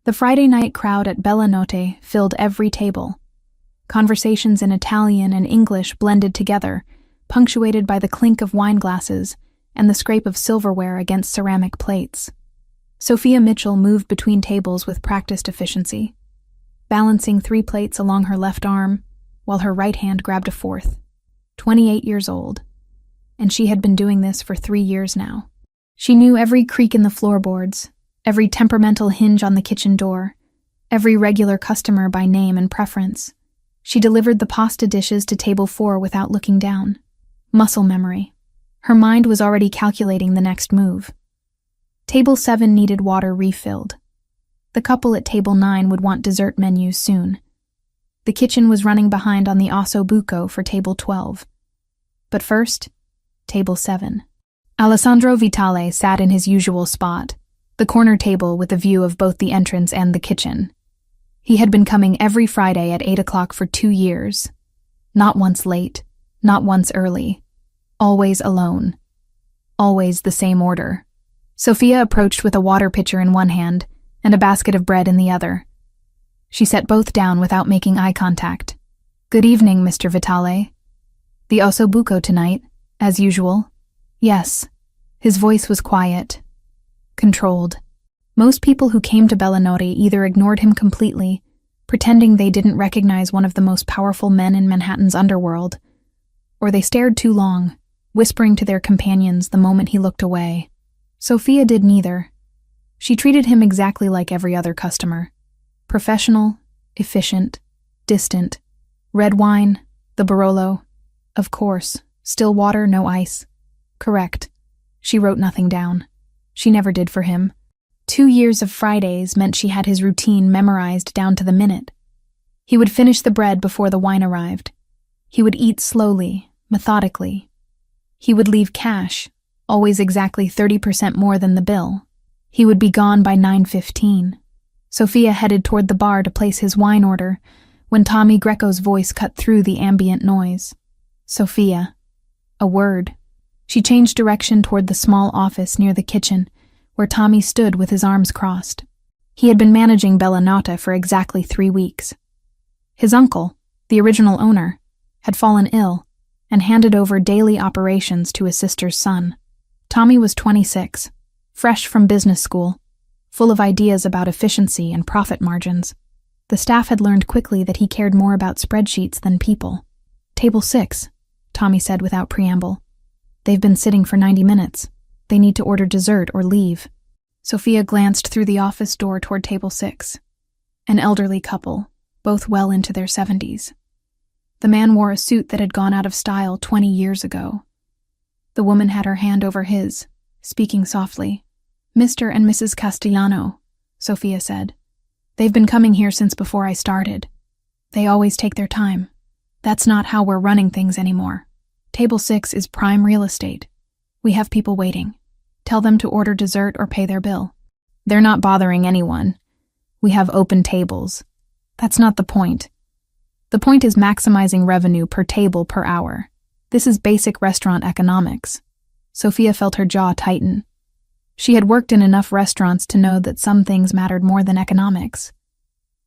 The Friday night crowd at Bella Notte filled every table. Conversations in Italian and English blended together, punctuated by the clink of wine glasses and the scrape of silverware against ceramic plates. Sophia Mitchell moved between tables with practiced efficiency, balancing 3 plates along her left arm while her right hand grabbed a 4th. 28 years old, and she had been doing this for 3 years now. She knew every creak in the floorboards, every temperamental hinge on the kitchen door, every regular customer by name and preference. She delivered the pasta dishes to table 4 without looking down. Muscle memory. Her mind was already calculating the next move. Table 7 needed water refilled. The couple at table 9 would want dessert menus soon. The kitchen was running behind on the osso buco for table 12. But first, table 7. Alessandro Vitale sat in his usual spot, the corner table with a view of both the entrance and the kitchen. He had been coming every Friday at 8 o'clock for 2 years. Not once late, not once early. Always alone. Always the same order. Sophia approached with a water pitcher in one hand and a basket of bread in the other. She set both down without making eye contact. "Good evening, Mr. Vitale. The osso buco tonight, as usual?" "Yes." His voice was quiet, controlled. Most people who came to Bella Notte either ignored him completely, pretending they didn't recognize one of the most powerful men in Manhattan's underworld, or they stared too long, whispering to their companions the moment he looked away. Sophia did neither. She treated him exactly like every other customer. Professional, efficient, distant. Red wine, the Barolo. Of course, still water, no ice. Correct. She wrote nothing down. She never did for him. 2 years of Fridays meant she had his routine memorized down to the minute. He would finish the bread before the wine arrived. He would eat slowly, methodically. He would leave cash, always exactly 30% more than the bill. He would be gone by 9:15. Sophia headed toward the bar to place his wine order when Tommy Greco's voice cut through the ambient noise. "Sophia." A word. She changed direction toward the small office near the kitchen, where Tommy stood with his arms crossed. He had been managing Bella Notte for exactly 3 weeks. His uncle, the original owner, had fallen ill and handed over daily operations to his sister's son. Tommy was 26, fresh from business school, full of ideas about efficiency and profit margins. The staff had learned quickly that he cared more about spreadsheets than people. "Table 6, Tommy said without preamble. "They've been sitting for 90 minutes. They need to order dessert or leave." Sophia glanced through the office door toward table 6. An elderly couple, both well into their 70s. The man wore a suit that had gone out of style 20 years ago. The woman had her hand over his, speaking softly. "Mr. and Mrs. Castellano," Sophia said. "They've been coming here since before I started. They always take their time. That's not how we're running things anymore. Table 6 is prime real estate. We have people waiting. Tell them to order dessert or pay their bill. They're not bothering anyone. We have open tables. That's not the point. The point is maximizing revenue per table per hour. This is basic restaurant economics." Sophia felt her jaw tighten. She had worked in enough restaurants to know that some things mattered more than economics.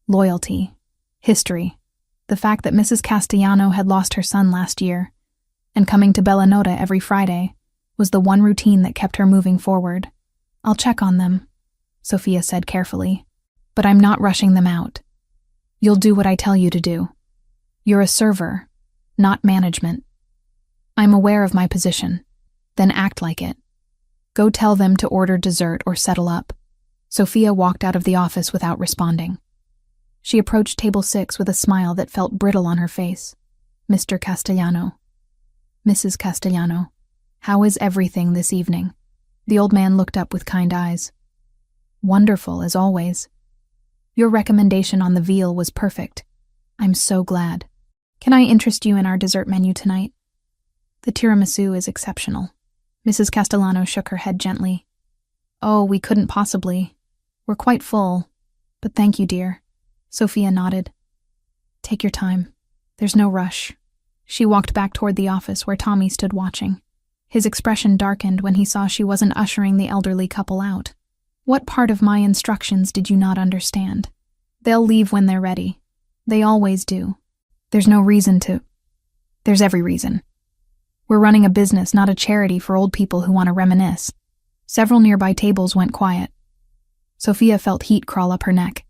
Loyalty, history, the fact that Mrs. Castellano had lost her son last year, and coming to Bella Notte every Friday was the one routine that kept her moving forward. "I'll check on them," Sophia said carefully, "but I'm not rushing them out. You'll do what I tell you to do. You're a server, not management. I'm aware of my position. Then act like it. Go tell them to order dessert or settle up." Sophia walked out of the office without responding. She approached table 6 with a smile that felt brittle on her face. "Mr. Castellano. Mrs. Castellano. How is everything this evening?" The old man looked up with kind eyes. "Wonderful, as always. Your recommendation on the veal was perfect. I'm so glad. Can I interest you in our dessert menu tonight? The tiramisu is exceptional." Mrs. Castellano shook her head gently. "Oh, we couldn't possibly. We're quite full. But thank you, dear." Sophia nodded. "Take your time. There's no rush." She walked back toward the office where Tommy stood watching. His expression darkened when he saw she wasn't ushering the elderly couple out. What part of my instructions did you not understand? They'll leave when they're ready. They always do. There's no reason to. There's every reason. We're running a business, not a charity for old people who want to reminisce. Several nearby tables went quiet. Sophia felt heat crawl up her neck.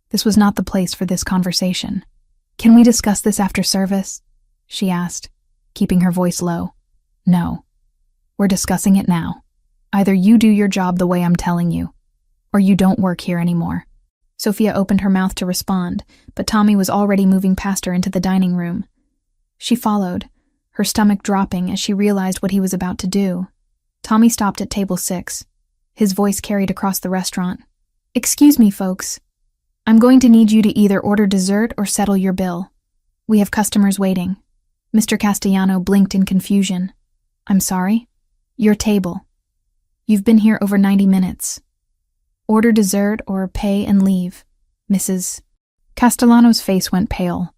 This was not the place for this conversation. Can we discuss this after service? She asked, keeping her voice low. No. We're discussing it now. Either you do your job the way I'm telling you, or you don't work here anymore. Sophia opened her mouth to respond, but Tommy was already moving past her into the dining room. She followed, her stomach dropping as she realized what he was about to do. Tommy stopped at table 6. His voice carried across the restaurant. Excuse me, folks. I'm going to need you to either order dessert or settle your bill. We have customers waiting. Mr. Castellano blinked in confusion. I'm sorry? Your table. You've been here over 90 minutes. Order dessert or pay and leave, Mrs. Castellano's face went pale.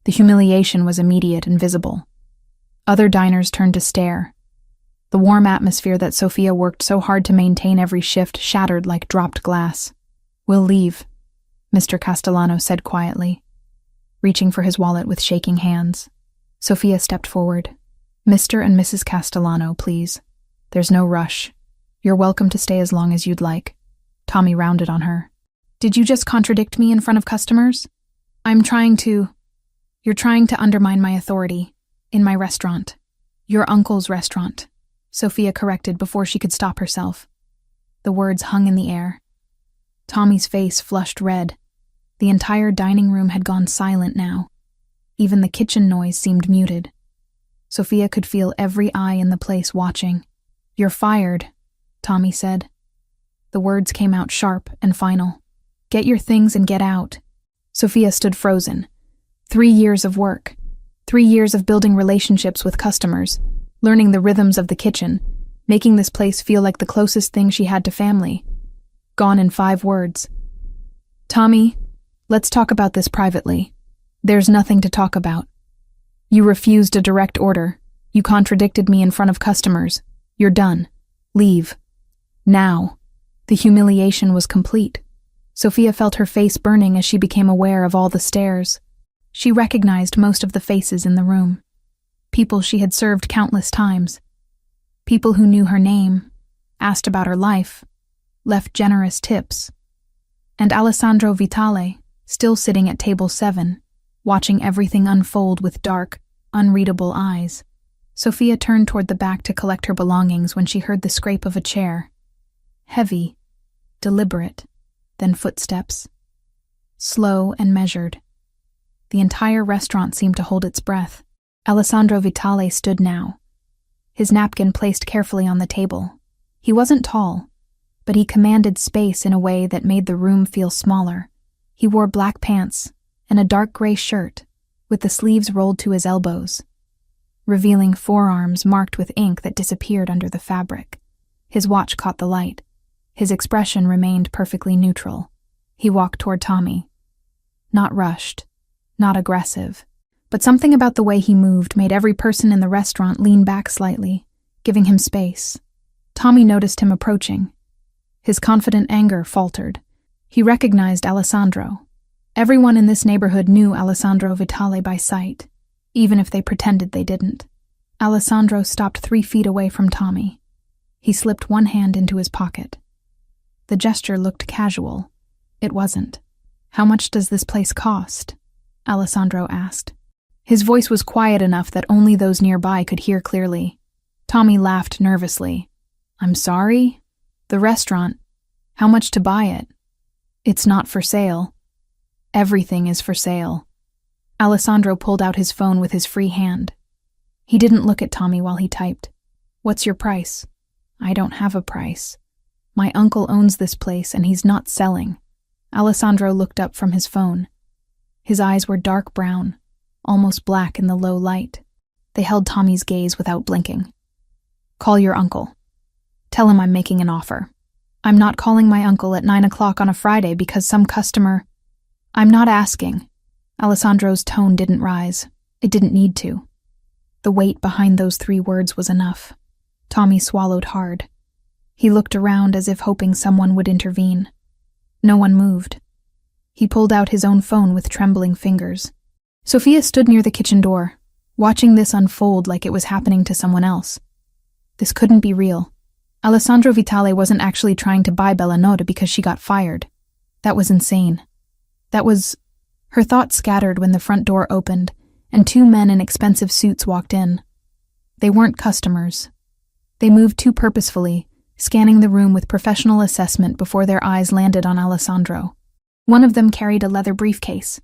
The humiliation was immediate and visible. Other diners turned to stare. The warm atmosphere that Sophia worked so hard to maintain every shift shattered like dropped glass. We'll leave, Mr. Castellano said quietly, reaching for his wallet with shaking hands. Sophia stepped forward. Mr. and Mrs. Castellano, please. There's no rush. You're welcome to stay as long as you'd like. Tommy rounded on her. Did you just contradict me in front of customers? You're trying to undermine my authority. In my restaurant. Your uncle's restaurant, Sophia corrected before she could stop herself. The words hung in the air. Tommy's face flushed red. The entire dining room had gone silent now. Even the kitchen noise seemed muted. Sophia could feel every eye in the place watching. You're fired, Tommy said. The words came out sharp and final. Get your things and get out. Sophia stood frozen. 3 years of work. 3 years of building relationships with customers, learning the rhythms of the kitchen, making this place feel like the closest thing she had to family. Gone in 5 words. Tommy, let's talk about this privately. There's nothing to talk about. You refused a direct order. You contradicted me in front of customers. You're done. Leave. Now. The humiliation was complete. Sophia felt her face burning as she became aware of all the stares. She recognized most of the faces in the room. People she had served countless times. People who knew her name, asked about her life, left generous tips. And Alessandro Vitale, still sitting at table 7, watching everything unfold with dark, unreadable eyes. Sophia turned toward the back to collect her belongings when she heard the scrape of a chair. Heavy, deliberate, then footsteps. Slow and measured. The entire restaurant seemed to hold its breath. Alessandro Vitale stood now, his napkin placed carefully on the table. He wasn't tall, but he commanded space in a way that made the room feel smaller. He wore black pants and a dark gray shirt, with the sleeves rolled to his elbows, revealing forearms marked with ink that disappeared under the fabric. His watch caught the light. His expression remained perfectly neutral. He walked toward Tommy. Not rushed. Not aggressive, but something about the way he moved made every person in the restaurant lean back slightly, giving him space. Tommy noticed him approaching. His confident anger faltered. He recognized Alessandro. Everyone in this neighborhood knew Alessandro Vitale by sight, even if they pretended they didn't. Alessandro stopped 3 feet away from Tommy. He slipped one hand into his pocket. The gesture looked casual. It wasn't. How much does this place cost? Alessandro asked. His voice was quiet enough that only those nearby could hear clearly. Tommy laughed nervously. I'm sorry? The restaurant. How much to buy it? It's not for sale. Everything is for sale. Alessandro pulled out his phone with his free hand. He didn't look at Tommy while he typed. What's your price? I don't have a price. My uncle owns this place and he's not selling. Alessandro looked up from his phone. His eyes were dark brown, almost black in the low light. They held Tommy's gaze without blinking. Call your uncle. Tell him I'm making an offer. I'm not calling my uncle at 9 o'clock on a Friday because some customer... I'm not asking. Alessandro's tone didn't rise. It didn't need to. The weight behind those 3 words was enough. Tommy swallowed hard. He looked around as if hoping someone would intervene. No one moved. He pulled out his own phone with trembling fingers. Sofia stood near the kitchen door, watching this unfold like it was happening to someone else. This couldn't be real. Alessandro Vitale wasn't actually trying to buy Bellanotte because she got fired. That was insane. Her thoughts scattered when the front door opened and two men in expensive suits walked in. They weren't customers. They moved too purposefully, scanning the room with professional assessment before their eyes landed on Alessandro. One of them carried a leather briefcase.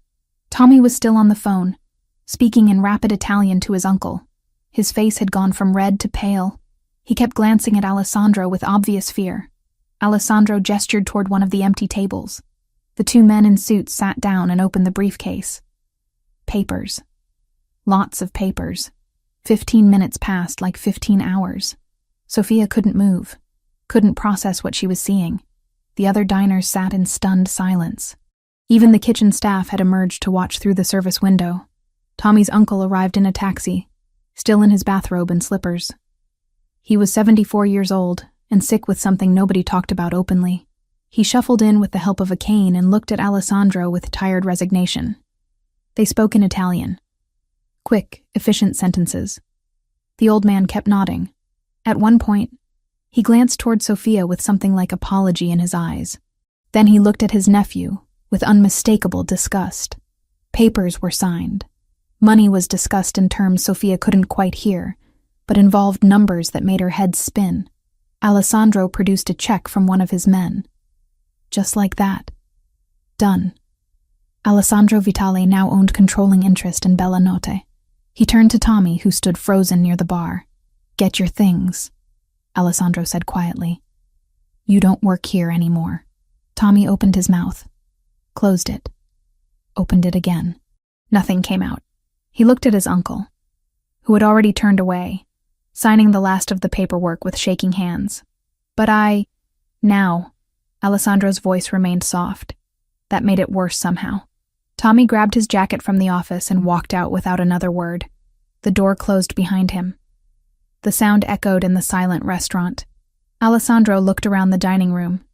Tommy was still on the phone, speaking in rapid Italian to his uncle. His face had gone from red to pale. He kept glancing at Alessandro with obvious fear. Alessandro gestured toward one of the empty tables. The two men in suits sat down and opened the briefcase. Papers. Lots of papers. 15 minutes passed like 15 hours. Sofia couldn't move, couldn't process what she was seeing. The other diners sat in stunned silence. Even the kitchen staff had emerged to watch through the service window. Tommy's uncle arrived in a taxi, still in his bathrobe and slippers. He was 74 years old and sick with something nobody talked about openly. He shuffled in with the help of a cane and looked at Alessandro with tired resignation. They spoke in Italian. Quick, efficient sentences. The old man kept nodding. At one point, he glanced toward Sofia with something like apology in his eyes. Then he looked at his nephew with unmistakable disgust. Papers were signed. Money was discussed in terms Sofia couldn't quite hear, but involved numbers that made her head spin. Alessandro produced a check from one of his men. Just like that. Done. Alessandro Vitale now owned controlling interest in Bellanotte. He turned to Tommy, who stood frozen near the bar. "Get your things," Alessandro said quietly. "You don't work here anymore." Tommy opened his mouth, closed it, opened it again. Nothing came out. He looked at his uncle, who had already turned away, signing the last of the paperwork with shaking hands. Now, Alessandro's voice remained soft. That made it worse somehow. Tommy grabbed his jacket from the office and walked out without another word. The door closed behind him. The sound echoed in the silent restaurant. Alessandro looked around the dining room.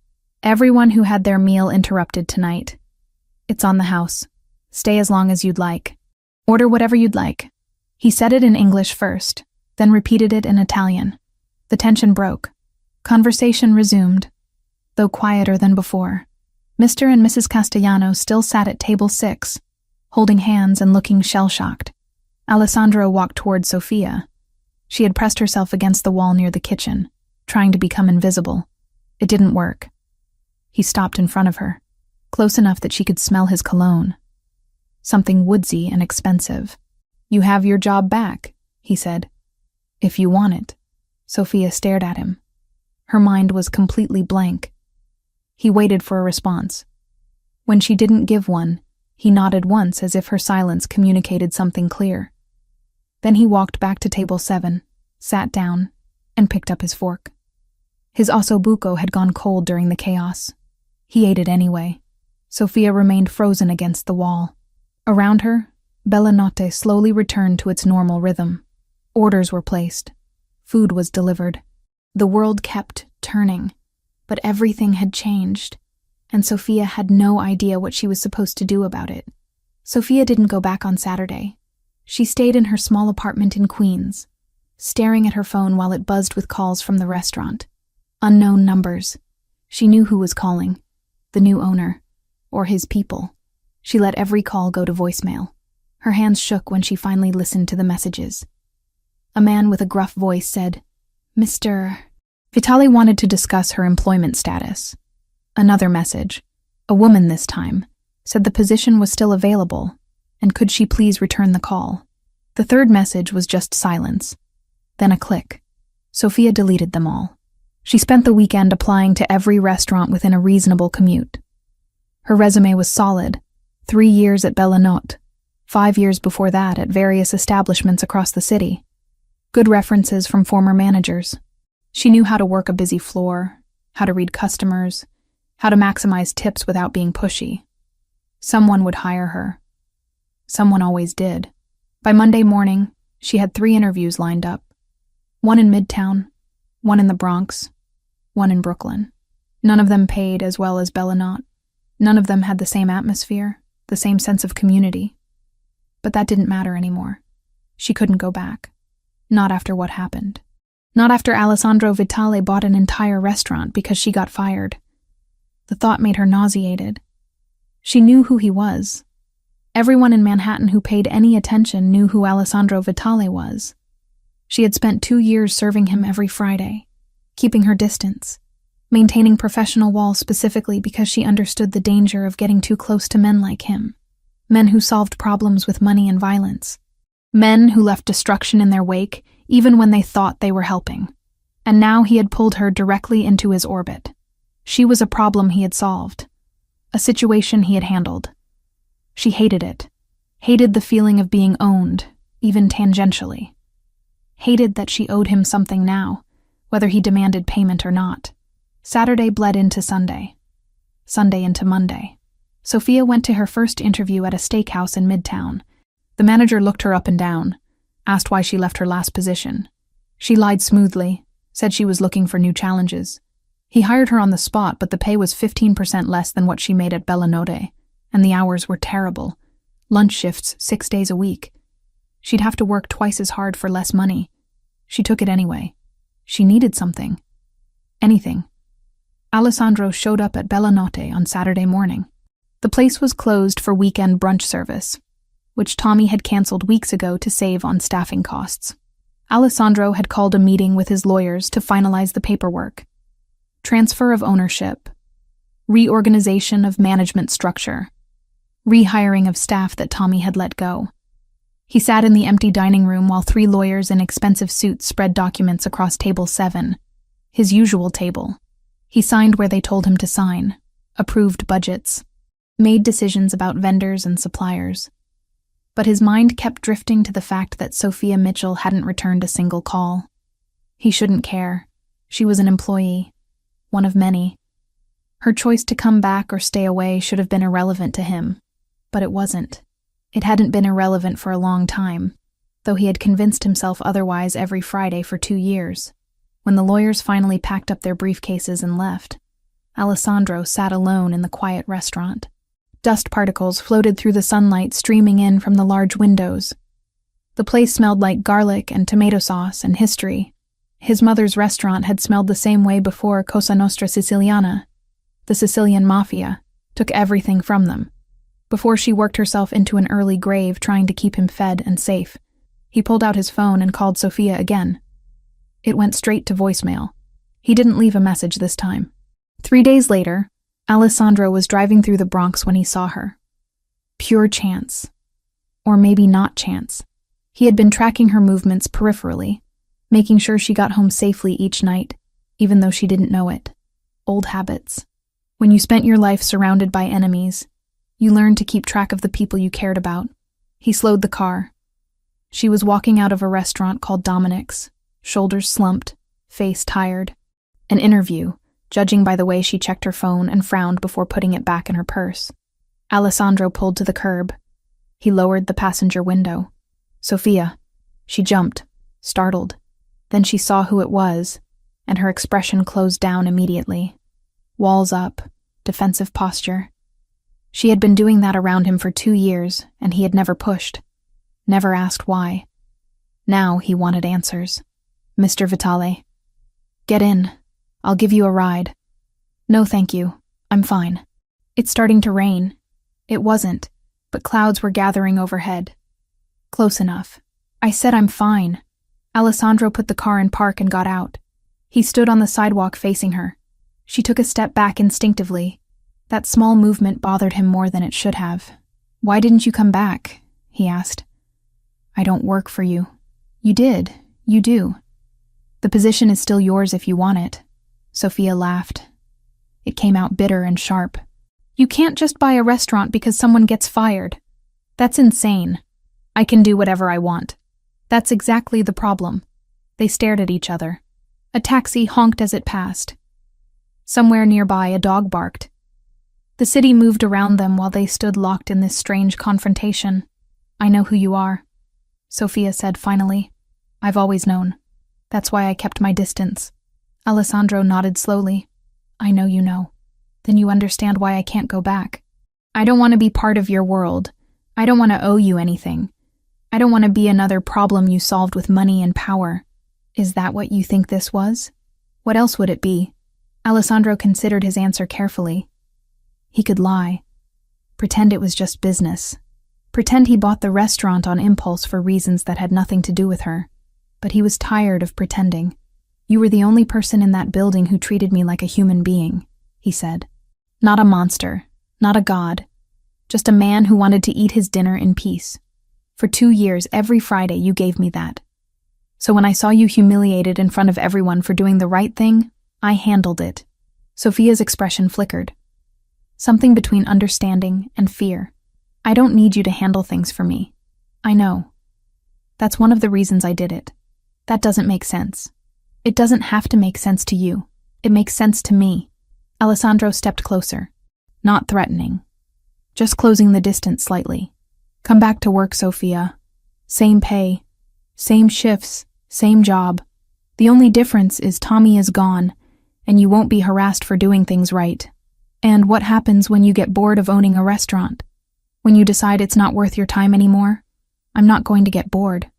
Everyone who had their meal interrupted tonight. "It's on the house. Stay as long as you'd like. Order whatever you'd like." He said it in English first, then repeated it in Italian. The tension broke. Conversation resumed, though quieter than before. Mr. and Mrs. Castellano still sat at table 6, holding hands and looking shell-shocked. Alessandro walked toward Sofia. She had pressed herself against the wall near the kitchen, trying to become invisible. It didn't work. He stopped in front of her, close enough that she could smell his cologne. Something woodsy and expensive. "You have your job back," he said. "If you want it." Sofia stared at him. Her mind was completely blank. He waited for a response. When she didn't give one, he nodded once as if her silence communicated something clear. Then he walked back to table 7, sat down, and picked up his fork. His ossobuco had gone cold during the chaos. He ate it anyway. Sofia remained frozen against the wall. Around her, Bellanotte slowly returned to its normal rhythm. Orders were placed. Food was delivered. The world kept turning, but everything had changed, and Sofia had no idea what she was supposed to do about it. Sofia didn't go back on Saturday. She stayed in her small apartment in Queens, staring at her phone while it buzzed with calls from the restaurant. Unknown numbers. She knew who was calling. The new owner, or his people. She let every call go to voicemail. Her hands shook when she finally listened to the messages. A man with a gruff voice said, "Mr." Vitale wanted to discuss her employment status. Another message, a woman this time, said the position was still available, and could she please return the call. The third message was just silence. Then a click. Sofia deleted them all. She spent the weekend applying to every restaurant within a reasonable commute. Her resume was solid. 3 years at Bellanotte, 5 years before that at various establishments across the city. Good references from former managers. She knew how to work a busy floor, how to read customers, how to maximize tips without being pushy. Someone would hire her. Someone always did. By Monday morning, she had 3 interviews lined up. One in Midtown, one in the Bronx, one in Brooklyn. None of them paid as well as Billionaire. None of them had the same atmosphere, the same sense of community. But that didn't matter anymore. She couldn't go back. Not after what happened. Not after Alessandro Vitale bought an entire restaurant because she got fired. The thought made her nauseated. She knew who he was. Everyone in Manhattan who paid any attention knew who Alessandro Vitale was. She had spent 2 years serving him every Friday, keeping her distance, maintaining professional walls specifically because she understood the danger of getting too close to men like him. Men who solved problems with money and violence. Men who left destruction in their wake even when they thought they were helping. And now he had pulled her directly into his orbit. She was a problem he had solved. A situation he had handled. She hated it. Hated the feeling of being owned, even tangentially. Hated that she owed him something now, whether he demanded payment or not. Saturday bled into Sunday. Sunday into Monday. Sophia went to her first interview at a steakhouse in Midtown. The manager looked her up and down, asked why she left her last position. She lied smoothly, said she was looking for new challenges. He hired her on the spot, but the pay was 15% less than what she made at Bellinote, and the hours were terrible. Lunch shifts 6 days a week. She'd have to work twice as hard for less money. She took it anyway. She needed something. Anything. Alessandro showed up at Bellinote on Saturday morning. The place was closed for weekend brunch service, which Tommy had canceled weeks ago to save on staffing costs. Alessandro had called a meeting with his lawyers to finalize the paperwork. Transfer of ownership. Reorganization of management structure. Rehiring of staff that Tommy had let go. He sat in the empty dining room while 3 lawyers in expensive suits spread documents across table 7, his usual table. He signed where they told him to sign, approved budgets, made decisions about vendors and suppliers. But his mind kept drifting to the fact that Sophia Mitchell hadn't returned a single call. He shouldn't care. She was an employee, one of many. Her choice to come back or stay away should have been irrelevant to him, but it wasn't. It hadn't been irrelevant for a long time, though he had convinced himself otherwise every Friday for 2 years. When the lawyers finally packed up their briefcases and left, Alessandro sat alone in the quiet restaurant. Dust particles floated through the sunlight streaming in from the large windows. The place smelled like garlic and tomato sauce and history. His mother's restaurant had smelled the same way before Cosa Nostra Siciliana. The Sicilian Mafia took everything from them. Before she worked herself into an early grave trying to keep him fed and safe, he pulled out his phone and called Sophia again. It went straight to voicemail. He didn't leave a message this time. 3 days later, Alessandro was driving through the Bronx when he saw her. Pure chance. Or maybe not chance. He had been tracking her movements peripherally, making sure she got home safely each night, even though she didn't know it. Old habits. When you spent your life surrounded by enemies, you learned to keep track of the people you cared about. He slowed the car. She was walking out of a restaurant called Dominic's, shoulders slumped, face tired. An interview, judging by the way she checked her phone and frowned before putting it back in her purse. Alessandro pulled to the curb. He lowered the passenger window. Sophia. She jumped, startled. Then she saw who it was, and her expression closed down immediately. Walls up, defensive posture. She had been doing that around him for 2 years, and he had never pushed, never asked why. Now he wanted answers. Mr. Vitale. Get in. I'll give you a ride. No, thank you. I'm fine. It's starting to rain. It wasn't, but clouds were gathering overhead. Close enough. I said I'm fine. Alessandro put the car in park and got out. He stood on the sidewalk facing her. She took a step back instinctively. That small movement bothered him more than it should have. Why didn't you come back? He asked. I don't work for you. You did. You do. The position is still yours if you want it. Sophia laughed. It came out bitter and sharp. You can't just buy a restaurant because someone gets fired. That's insane. I can do whatever I want. That's exactly the problem. They stared at each other. A taxi honked as it passed. Somewhere nearby, a dog barked. The city moved around them while they stood locked in this strange confrontation. I know who you are, Sophia said finally. I've always known. That's why I kept my distance. Alessandro nodded slowly. I know you know. Then you understand why I can't go back. I don't want to be part of your world. I don't want to owe you anything. I don't want to be another problem you solved with money and power. Is that what you think this was? What else would it be? Alessandro considered his answer carefully. He could lie. Pretend it was just business. Pretend he bought the restaurant on impulse for reasons that had nothing to do with her. But he was tired of pretending. You were the only person in that building who treated me like a human being, he said. Not a monster, not a god. Just a man who wanted to eat his dinner in peace. For 2 years, every Friday, you gave me that. So when I saw you humiliated in front of everyone for doing the right thing, I handled it. Sophia's expression flickered. Something between understanding and fear. I don't need you to handle things for me. I know. That's one of the reasons I did it. That doesn't make sense. It doesn't have to make sense to you. It makes sense to me. Alessandro stepped closer. Not threatening. Just closing the distance slightly. Come back to work, Sophia. Same pay. Same shifts. Same job. The only difference is Tommy is gone, and you won't be harassed for doing things right. And what happens when you get bored of owning a restaurant? When you decide it's not worth your time anymore? I'm not going to get bored.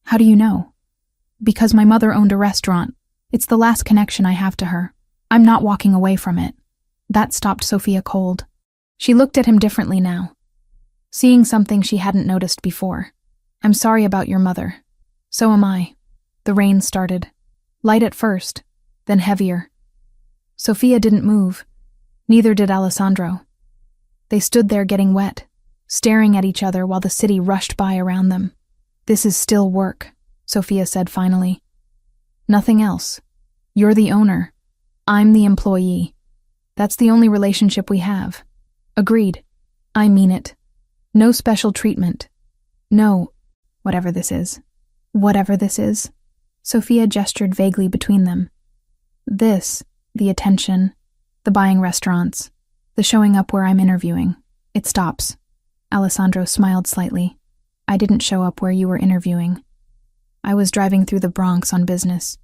How do you know? Because my mother owned a restaurant. It's the last connection I have to her. I'm not walking away from it. That stopped Sophia cold. She looked at him differently now, seeing something she hadn't noticed before. I'm sorry about your mother. So am I. The rain started. Light at first, then heavier. Sophia didn't move. Neither did Alessandro. They stood there getting wet, staring at each other while the city rushed by around them. This is still work, Sophia said finally. Nothing else. You're the owner. I'm the employee. That's the only relationship we have. Agreed. I mean it. No special treatment. No, whatever this is. Whatever this is. Sophia gestured vaguely between them. This, the attention, the buying restaurants, the showing up where I'm interviewing. It stops. Alessandro smiled slightly. I didn't show up where you were interviewing. I was driving through the Bronx on business.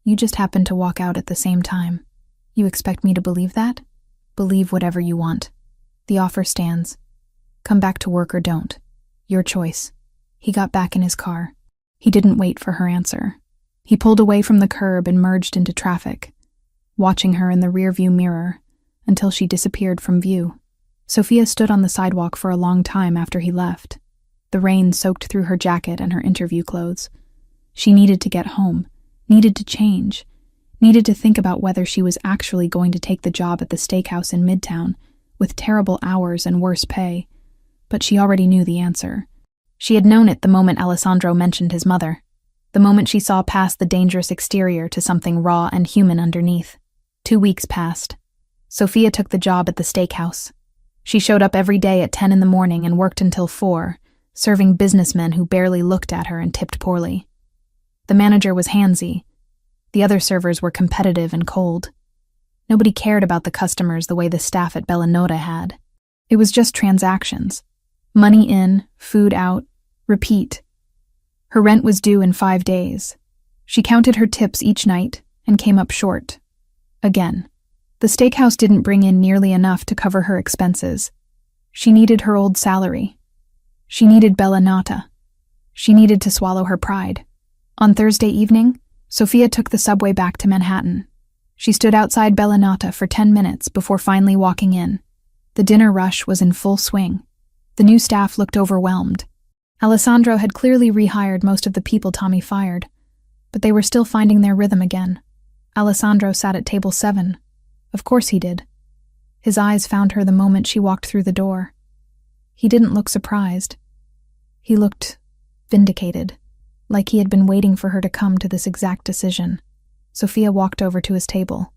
You just happened to walk out at the same time. You expect me to believe that? Believe whatever you want. The offer stands. Come back to work or don't. Your choice. He got back in his car. He didn't wait for her answer. He pulled away from the curb and merged into traffic, watching her in the rearview mirror until she disappeared from view. Sophia stood on the sidewalk for a long time after he left. The rain soaked through her jacket and her interview clothes. She needed to get home, needed to change, needed to think about whether she was actually going to take the job at the steakhouse in Midtown, with terrible hours and worse pay. But she already knew the answer. She had known it the moment Alessandro mentioned his mother, the moment she saw past the dangerous exterior to something raw and human underneath. 2 weeks passed. Sophia took the job at the steakhouse. She showed up every day at 10 in the morning and worked until 4, serving businessmen who barely looked at her and tipped poorly. The manager was handsy. The other servers were competitive and cold. Nobody cared about the customers the way the staff at Billionaire had. It was just transactions. Money in, food out, repeat. Her rent was due in 5 days. She counted her tips each night and came up short. Again. The steakhouse didn't bring in nearly enough to cover her expenses. She needed her old salary. She needed Bellinotta. She needed to swallow her pride. On Thursday evening, Sophia took the subway back to Manhattan. She stood outside Bellinotta for 10 minutes before finally walking in. The dinner rush was in full swing. The new staff looked overwhelmed. Alessandro had clearly rehired most of the people Tommy fired, but they were still finding their rhythm again. Alessandro sat at table 7. Of course he did. His eyes found her the moment she walked through the door. He didn't look surprised. He looked vindicated, like he had been waiting for her to come to this exact decision. Sophia walked over to his table.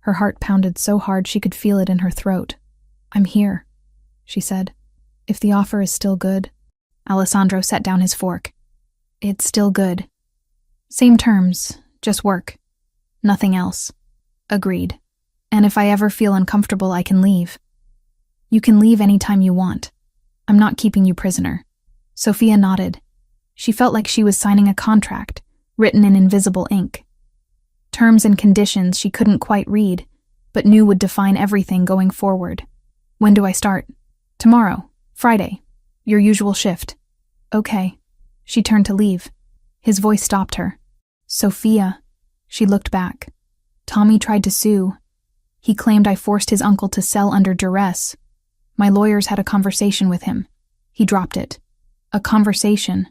Her heart pounded so hard she could feel it in her throat. I'm here, she said. If the offer is still good. Alessandro set down his fork. It's still good. Same terms, just work. Nothing else. Agreed. And if I ever feel uncomfortable, I can leave. You can leave anytime you want. I'm not keeping you prisoner. Sophia nodded. She felt like she was signing a contract, written in invisible ink. terms and conditions she couldn't quite read, but knew would define everything going forward. When do I start? Tomorrow, Friday. Your usual shift. Okay. She turned to leave. His voice stopped her. Sophia. She looked back. Tommy tried to sue. He claimed I forced his uncle to sell under duress. My lawyers had a conversation with him. He dropped it. A conversation.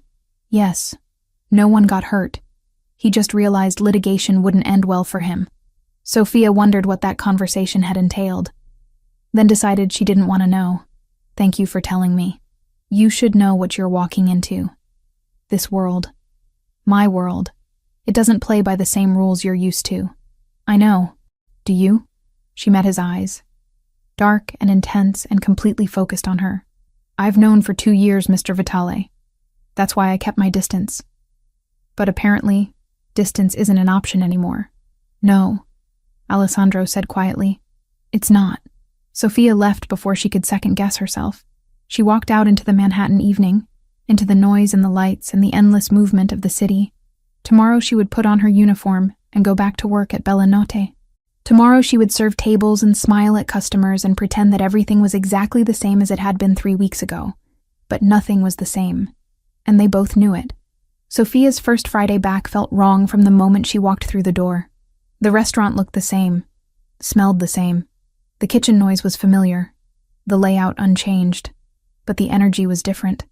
Yes. No one got hurt. He just realized litigation wouldn't end well for him. Sophia wondered what that conversation had entailed, then decided she didn't want to know. Thank you for telling me. You should know what you're walking into. This world. My world. It doesn't play by the same rules you're used to. I know. Do you? She met his eyes. Dark and intense and completely focused on her. I've known for 2 years, Mr. Vitale. That's why I kept my distance. But apparently, distance isn't an option anymore. No, Alessandro said quietly. It's not. Sophia left before she could second-guess herself. She walked out into the Manhattan evening, into the noise and the lights and the endless movement of the city. Tomorrow she would put on her uniform and go back to work at Bellinote. Tomorrow she would serve tables and smile at customers and pretend that everything was exactly the same as it had been 3 weeks ago. But nothing was the same, and they both knew it. Sophia's first Friday back felt wrong from the moment she walked through the door. The restaurant looked the same, smelled the same. The kitchen noise was familiar, the layout unchanged, but the energy was different.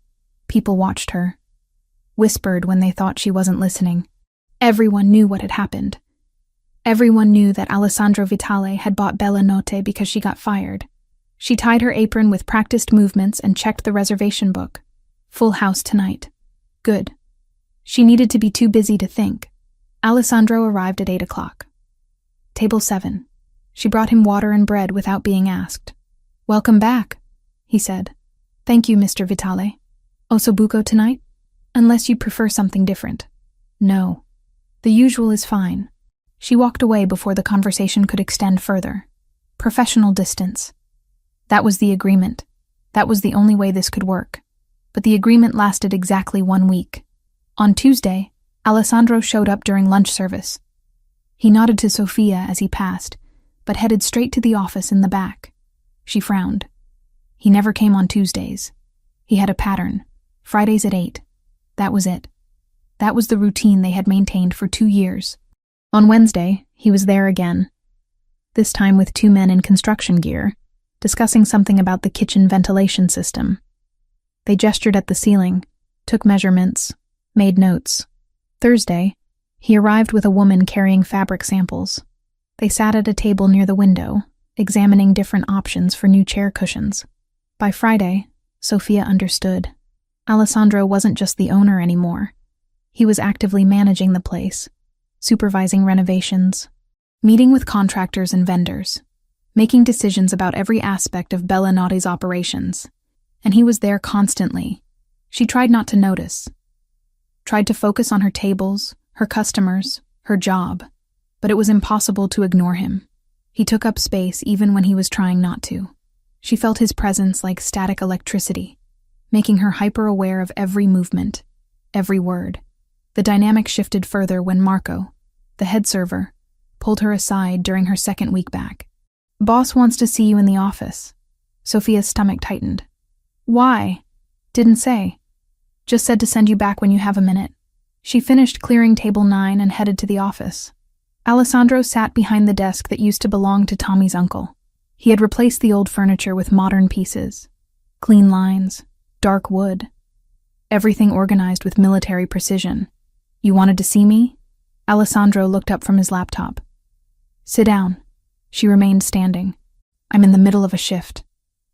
People watched her, whispered when they thought she wasn't listening. Everyone knew what had happened. Everyone knew that Alessandro Vitale had bought Bellinote because she got fired. She tied her apron with practiced movements and checked the reservation book. Full house tonight. Good. She needed to be too busy to think. Alessandro arrived at 8 o'clock. Table 7. She brought him water and bread without being asked. Welcome back, he said. Thank you, Mr. Vitale. Ossobuco tonight? Unless you prefer something different. No. The usual is fine. She walked away before the conversation could extend further. Professional distance. That was the agreement. That was the only way this could work. But the agreement lasted exactly 1 week. On Tuesday, Alessandro showed up during lunch service. He nodded to Sophia as he passed, but headed straight to the office in the back. She frowned. He never came on Tuesdays. He had a pattern. Fridays at 8. That was it. That was the routine they had maintained for 2 years. On Wednesday, he was there again. This time with 2 men in construction gear, discussing something about the kitchen ventilation system. They gestured at the ceiling, took measurements, made notes. Thursday, he arrived with a woman carrying fabric samples. They sat at a table near the window, examining different options for new chair cushions. By Friday, Sophia understood. Alessandro wasn't just the owner anymore. He was actively managing the place, supervising renovations, meeting with contractors and vendors, making decisions about every aspect of Bellinote's operations. And he was there constantly. She tried not to notice. Tried to focus on her tables, her customers, her job, but it was impossible to ignore him. He took up space even when he was trying not to. She felt his presence like static electricity, making her hyper-aware of every movement, every word. The dynamic shifted further when Marco, the head server, pulled her aside during her second week back. Boss wants to see you in the office. Sophia's stomach tightened. Why? Didn't say. Just said to send you back when you have a minute. She finished clearing table 9 and headed to the office. Alessandro sat behind the desk that used to belong to Tommy's uncle. He had replaced the old furniture with modern pieces. Clean lines, dark wood. Everything organized with military precision. You wanted to see me? Alessandro looked up from his laptop. Sit down. She remained standing. I'm in the middle of a shift.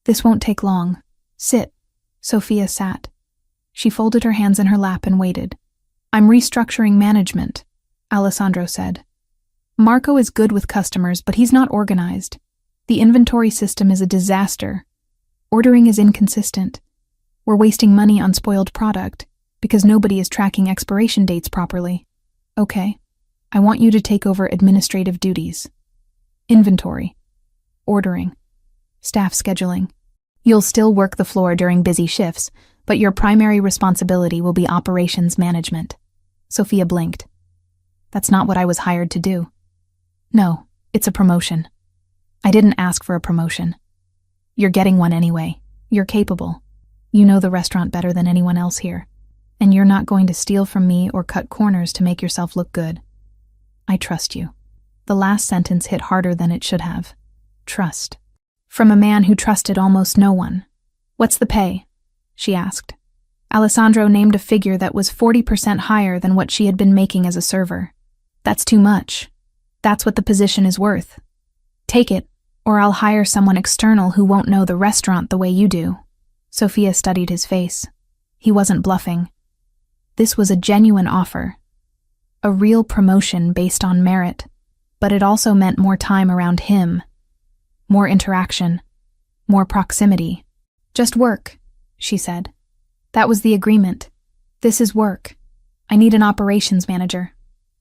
This won't take long. Sit. Sophia sat. She folded her hands in her lap and waited. I'm restructuring management, Alessandro said. Marco is good with customers, but he's not organized. The inventory system is a disaster. Ordering is inconsistent. We're wasting money on spoiled product because nobody is tracking expiration dates properly. Okay. I want you to take over administrative duties. Inventory. Ordering. Staff scheduling. You'll still work the floor during busy shifts, but your primary responsibility will be operations management. Sophia blinked. That's not what I was hired to do. No, it's a promotion. I didn't ask for a promotion. You're getting one anyway. You're capable. You know the restaurant better than anyone else here. And you're not going to steal from me or cut corners to make yourself look good. I trust you. The last sentence hit harder than it should have. Trust. From a man who trusted almost no one. What's the pay? She asked. Alessandro named a figure that was 40% higher than what she had been making as a server. That's too much. That's what the position is worth. Take it, or I'll hire someone external who won't know the restaurant the way you do. Sophia studied his face. He wasn't bluffing. This was a genuine offer. A real promotion based on merit, but it also meant more time around him. More interaction. More proximity. Just work, she said. That was the agreement. This is work. I need an operations manager.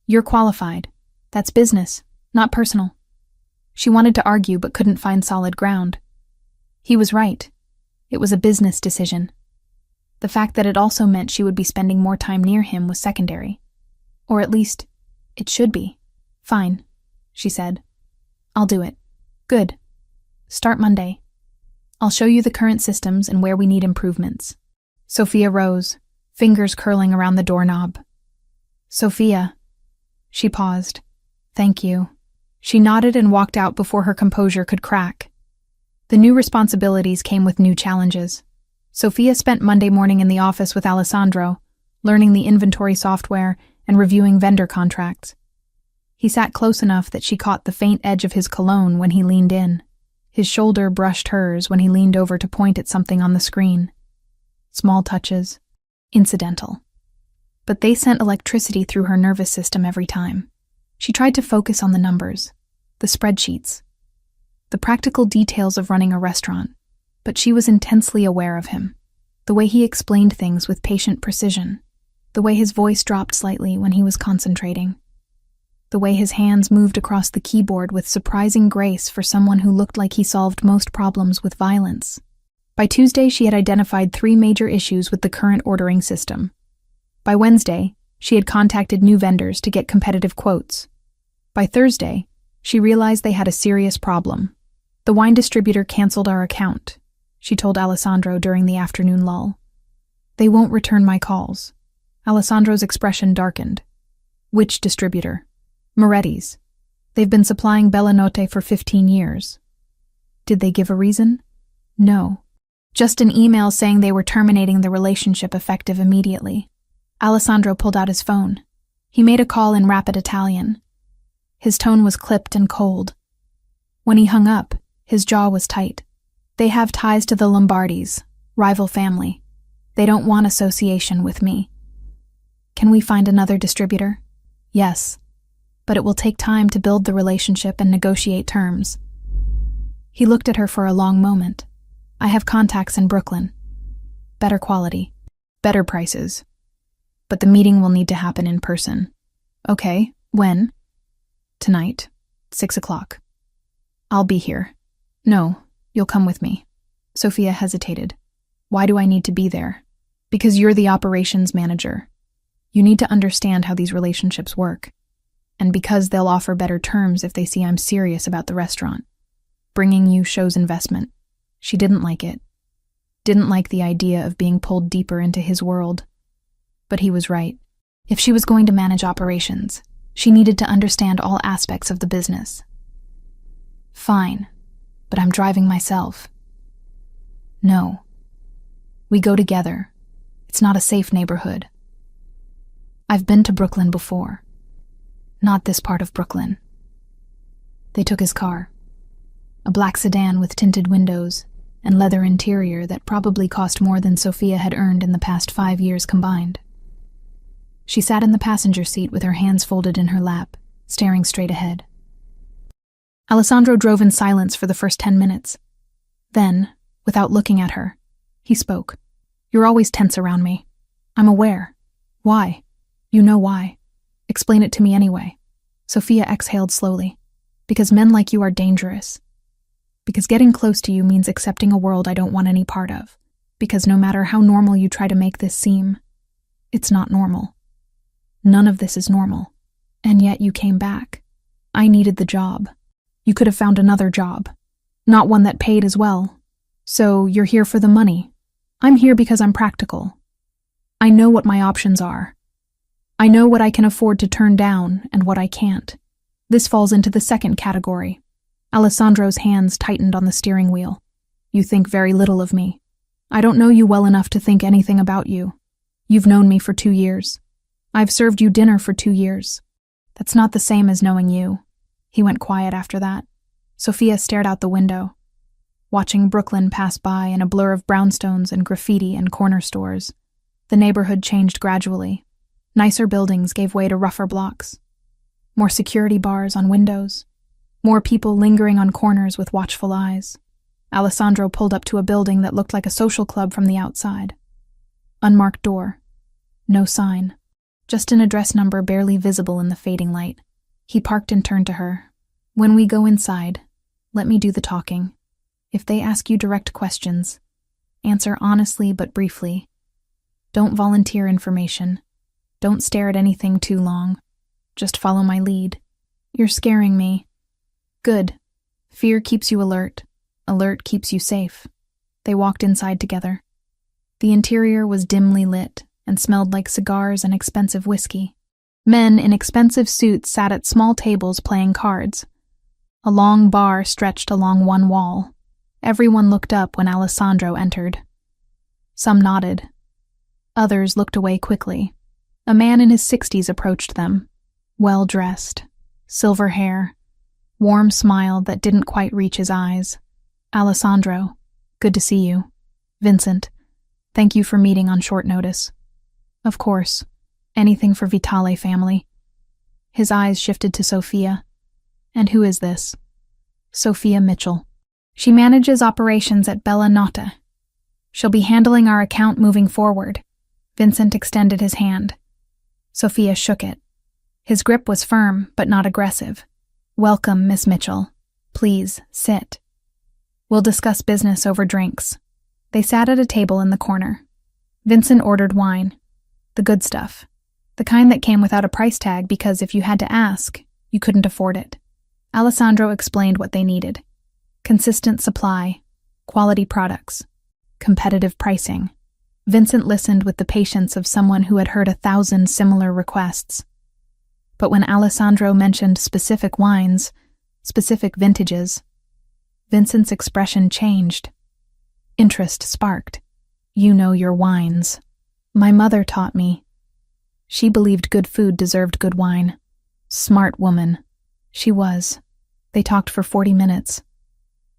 You're qualified. That's business, not personal. She wanted to argue but couldn't find solid ground. He was right. It was a business decision. The fact that it also meant she would be spending more time near him was secondary. Or at least, it should be. Fine, she said. I'll do it. Good. Start Monday. I'll show you the current systems and where we need improvements. Sophia rose, fingers curling around the doorknob. Sophia. She paused. Thank you. She nodded and walked out before her composure could crack. The new responsibilities came with new challenges. Sophia spent Monday morning in the office with Alessandro, learning the inventory software and reviewing vendor contracts. He sat close enough that she caught the faint edge of his cologne when he leaned in. His shoulder brushed hers when he leaned over to point at something on the screen. Small touches. Incidental. But they sent electricity through her nervous system every time. She tried to focus on the numbers, the spreadsheets, the practical details of running a restaurant, but she was intensely aware of him. The way he explained things with patient precision, the way his voice dropped slightly when he was concentrating, the way his hands moved across the keyboard with surprising grace for someone who looked like he solved most problems with violence. By Tuesday, she had identified 3 major issues with the current ordering system. By Wednesday, she had contacted new vendors to get competitive quotes. By Thursday, she realized they had a serious problem. The wine distributor canceled our account, she told Alessandro during the afternoon lull. They won't return my calls. Alessandro's expression darkened. Which distributor? Moretti's. They've been supplying Bellanotte for 15 years. Did they give a reason? No. Just an email saying they were terminating the relationship effective immediately. Alessandro pulled out his phone. He made a call in rapid Italian. His tone was clipped and cold. When he hung up, his jaw was tight. They have ties to the Lombardis, rival family. They don't want association with me. Can we find another distributor? Yes, but it will take time to build the relationship and negotiate terms. He looked at her for a long moment. I have contacts in Brooklyn. Better quality, better prices. But the meeting will need to happen in person. Okay, when? Tonight, 6 o'clock. I'll be here. No, you'll come with me. Sophia hesitated. Why do I need to be there? Because you're the operations manager. You need to understand how these relationships work. And because they'll offer better terms if they see I'm serious about the restaurant. Bringing you shows investment. She didn't like it. Didn't like the idea of being pulled deeper into his world. But he was right. If she was going to manage operations, she needed to understand all aspects of the business. Fine, but I'm driving myself. No. We go together. It's not a safe neighborhood. I've been to Brooklyn before. Not this part of Brooklyn. They took his car. A black sedan with tinted windows and leather interior that probably cost more than Sophia had earned in the past 5 years combined. She sat in the passenger seat with her hands folded in her lap, staring straight ahead. Alessandro drove in silence for the first 10 minutes. Then, without looking at her, he spoke. You're always tense around me. I'm aware. Why? You know why. Explain it to me anyway. Sophia exhaled slowly. Because men like you are dangerous. Because getting close to you means accepting a world I don't want any part of. Because no matter how normal you try to make this seem, it's not normal. None of this is normal. And yet you came back. I needed the job. You could have found another job, not one that paid as well. So you're here for the money. I'm here because I'm practical. I know what my options are. I know what I can afford to turn down and what I can't. This falls into the second category. Alessandro's hands tightened on the steering wheel. You think very little of me. I don't know you well enough to think anything about you. You've known me for 2 years. I've served you dinner for 2 years. That's not the same as knowing you. He went quiet after that. Sophia stared out the window, watching Brooklyn pass by in a blur of brownstones and graffiti and corner stores. The neighborhood changed gradually. Nicer buildings gave way to rougher blocks. More security bars on windows. More people lingering on corners with watchful eyes. Alessandro pulled up to a building that looked like a social club from the outside. Unmarked door. No sign. Just an address number barely visible in the fading light. He parked and turned to her. When we go inside, let me do the talking. If they ask you direct questions, answer honestly but briefly. Don't volunteer information. Don't stare at anything too long. Just follow my lead. You're scaring me. Good. Fear keeps you alert. Alert keeps you safe. They walked inside together. The interior was dimly lit and smelled like cigars and expensive whiskey. Men in expensive suits sat at small tables playing cards. A long bar stretched along one wall. Everyone looked up when Alessandro entered. Some nodded. Others looked away quickly. A man in his 60s approached them. Well-dressed. Silver hair. Warm smile that didn't quite reach his eyes. Alessandro, good to see you. Vincent, thank you for meeting on short notice. Of course. Anything for Vitale family. His eyes shifted to Sophia. And who is this? Sophia Mitchell. She manages operations at Billionaire. She'll be handling our account moving forward. Vincent extended his hand. Sophia shook it. His grip was firm, but not aggressive. Welcome, Miss Mitchell. Please, sit. We'll discuss business over drinks. They sat at a table in the corner. Vincent ordered wine. The good stuff. The kind that came without a price tag because if you had to ask, you couldn't afford it. Alessandro explained what they needed. Consistent supply, quality products, competitive pricing. Vincent listened with the patience of someone who had heard 1,000 similar requests. But when Alessandro mentioned specific wines, specific vintages, Vincent's expression changed. Interest sparked. You know your wines. My mother taught me. She believed good food deserved good wine. Smart woman. She was. They talked for 40 minutes.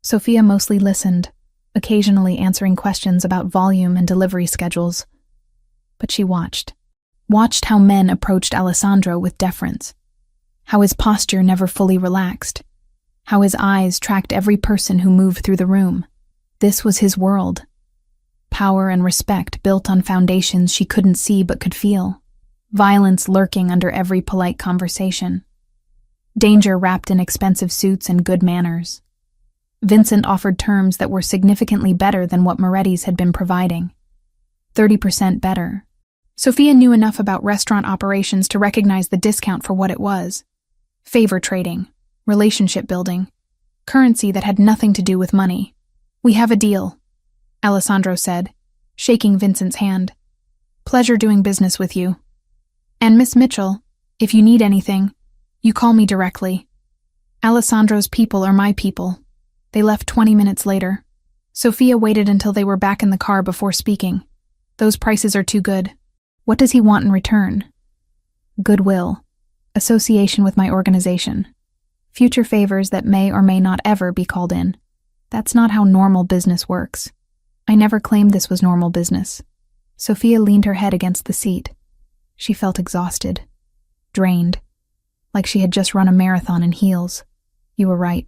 Sophia mostly listened, occasionally answering questions about volume and delivery schedules. But she watched how men approached Alessandro with deference, how his posture never fully relaxed, how his eyes tracked every person who moved through the room. This was his world. Power and respect built on foundations she couldn't see but could feel. Violence lurking under every polite conversation. Danger wrapped in expensive suits and good manners. Vincent offered terms that were significantly better than what Moretti's had been providing. 30% better. Sophia knew enough about restaurant operations to recognize the discount for what it was. Favor trading, relationship building, currency that had nothing to do with money. We have a deal, Alessandro said, shaking Vincent's hand. Pleasure doing business with you. And Miss Mitchell, if you need anything, you call me directly. Alessandro's people are my people. They left 20 minutes later. Sophia waited until they were back in the car before speaking. Those prices are too good. What does he want in return? Goodwill. Association with my organization. Future favors that may or may not ever be called in. That's not how normal business works. I never claimed this was normal business. Sophia leaned her head against the seat. She felt exhausted. Drained. Like she had just run a marathon in heels. You were right,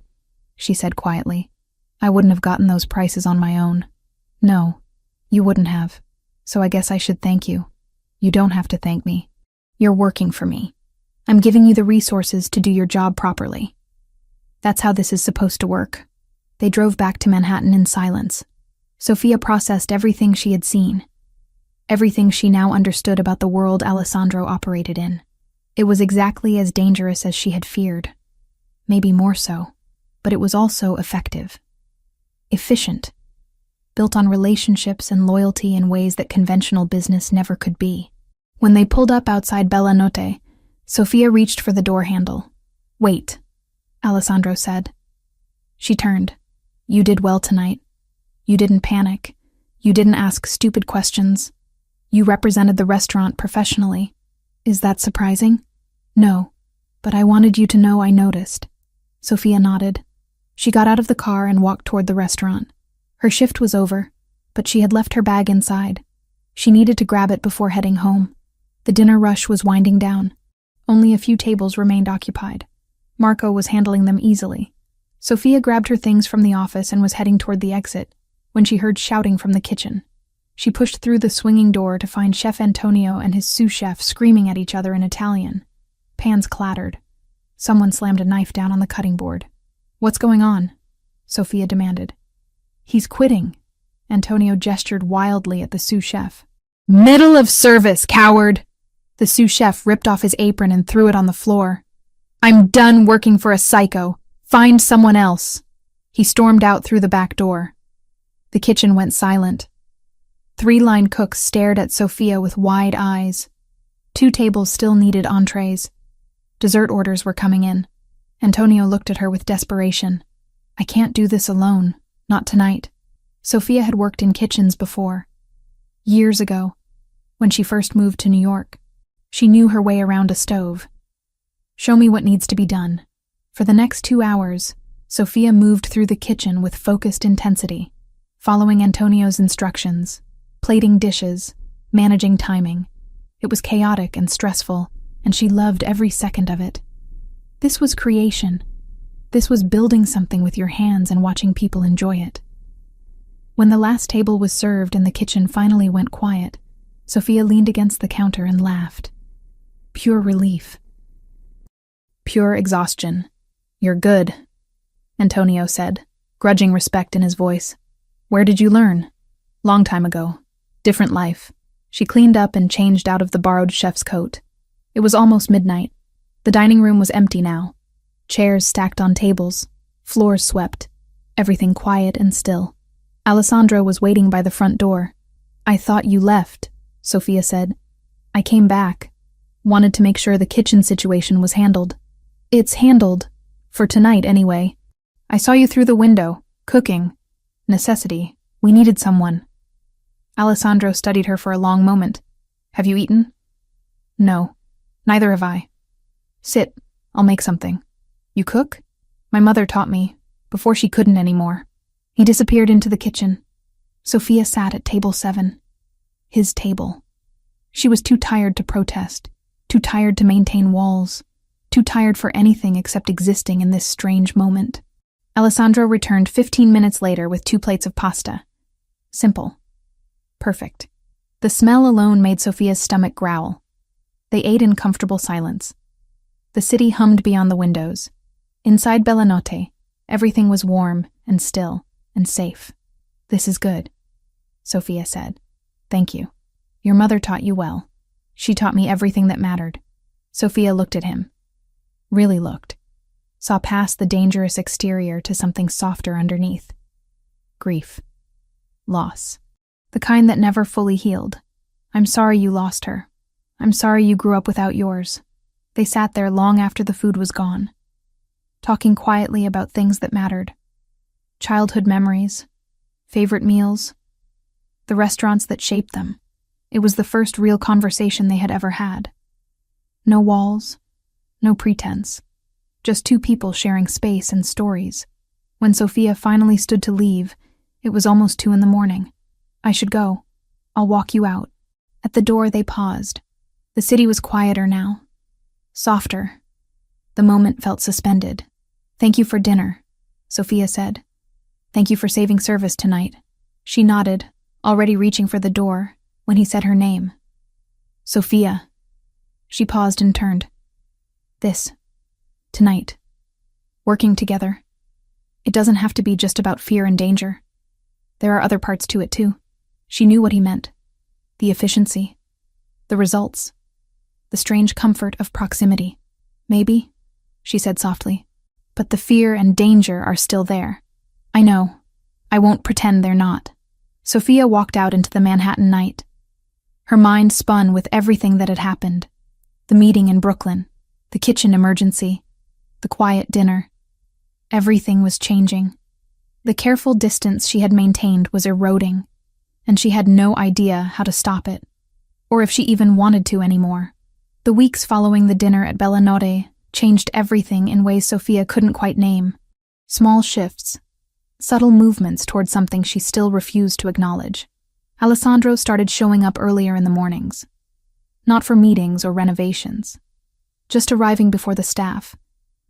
she said quietly. I wouldn't have gotten those prices on my own. No, you wouldn't have. So I guess I should thank you. You don't have to thank me. You're working for me. I'm giving you the resources to do your job properly. That's how this is supposed to work. They drove back to Manhattan in silence. Sophia processed everything she had seen. Everything she now understood about the world Alessandro operated in. It was exactly as dangerous as she had feared. maybe more so, but it was also effective. Efficient. Built on relationships and loyalty in ways that conventional business never could be. When they pulled up outside Bellanotte, Sofia reached for the door handle. "Wait," Alessandro said. She turned. "You did well tonight. You didn't panic. You didn't ask stupid questions. You represented the restaurant professionally. Is that surprising?" "No, but I wanted you to know I noticed." Sofia nodded. She got out of the car and walked toward the restaurant. Her shift was over, but she had left her bag inside. She needed to grab it before heading home. The dinner rush was winding down. Only a few tables remained occupied. Marco was handling them easily. Sofia grabbed her things from the office and was heading toward the exit when she heard shouting from the kitchen. She pushed through the swinging door to find Chef Antonio and his sous chef screaming at each other in Italian. Pans clattered. Someone slammed a knife down on the cutting board. "What's going on?" Sofia demanded. "He's quitting." Antonio gestured wildly at the sous chef. "Middle of service, coward!" The sous chef ripped off his apron and threw it on the floor. "I'm done working for a psycho. Find someone else." He stormed out through the back door. The kitchen went silent. 3 line cooks stared at Sofia with wide eyes. 2 tables still needed entrees. Dessert orders were coming in. Antonio looked at her with desperation. "I can't do this alone. Not tonight." Sofia had worked in kitchens before. Years ago, when she first moved to New York. She knew her way around a stove. "Show me what needs to be done." For the next 2 hours, Sofia moved through the kitchen with focused intensity, following Antonio's instructions, plating dishes, managing timing. It was chaotic and stressful, and she loved every second of it. This was creation. This was building something with your hands and watching people enjoy it. When the last table was served and the kitchen finally went quiet, Sofia leaned against the counter and laughed. Pure relief. Pure exhaustion. "You're good," Antonio said, grudging respect in his voice. "Where did you learn?" "Long time ago. Different life." She cleaned up and changed out of the borrowed chef's coat. It was almost midnight. The dining room was empty now. Chairs stacked on tables, floors swept, everything quiet and still. Alessandro was waiting by the front door. "I thought you left," Sofia said. "I came back. Wanted to make sure the kitchen situation was handled." "It's handled. For tonight, anyway. I saw you through the window, cooking. Necessity. We needed someone." Alessandro studied her for a long moment. "Have you eaten?" "No. Neither have I." "Sit. I'll make something." "You cook?" "My mother taught me, before she couldn't anymore." He disappeared into the kitchen. Sofia sat at table 7. His table. She was too tired to protest, too tired to maintain walls, too tired for anything except existing in this strange moment. Alessandro returned 15 minutes later with 2 plates of pasta. Simple. Perfect. The smell alone made Sofia's stomach growl. They ate in comfortable silence. The city hummed beyond the windows. Inside Bellanotte, everything was warm and still and safe. "This is good," Sofia said. "Thank you. Your mother taught you well. She taught me everything that mattered." Sofia looked at him. Really looked. Saw past the dangerous exterior to something softer underneath. Grief. Loss. The kind that never fully healed. "I'm sorry you lost her. I'm sorry you grew up without yours." They sat there long after the food was gone, talking quietly about things that mattered. Childhood memories, favorite meals, the restaurants that shaped them. It was the first real conversation they had ever had. No walls, no pretense, just 2 people sharing space and stories. When Sofia finally stood to leave, it was almost 2 a.m. "I should go. I'll walk you out." At the door they paused. The city was quieter now. Softer. The moment felt suspended. "Thank you for dinner," Sofia said. "Thank you for saving service tonight." She nodded, already reaching for the door, when he said her name. "Sofia." She paused and turned. "This. Tonight. Working together. It doesn't have to be just about fear and danger. There are other parts to it too." She knew what he meant. The efficiency. The results. The strange comfort of proximity. "Maybe," she said softly, but the fear and danger are still there. I know. I won't pretend they're not. Sophia walked out into the Manhattan night. Her mind spun with everything that had happened. The meeting in Brooklyn, the kitchen emergency, the quiet dinner. Everything was changing. The careful distance she had maintained was eroding, and she had no idea how to stop it, or if she even wanted to anymore. The weeks following the dinner at Billionaire changed everything in ways Sophia couldn't quite name. Small shifts, subtle movements toward something she still refused to acknowledge. Alessandro started showing up earlier in the mornings. Not for meetings or renovations. Just arriving before the staff,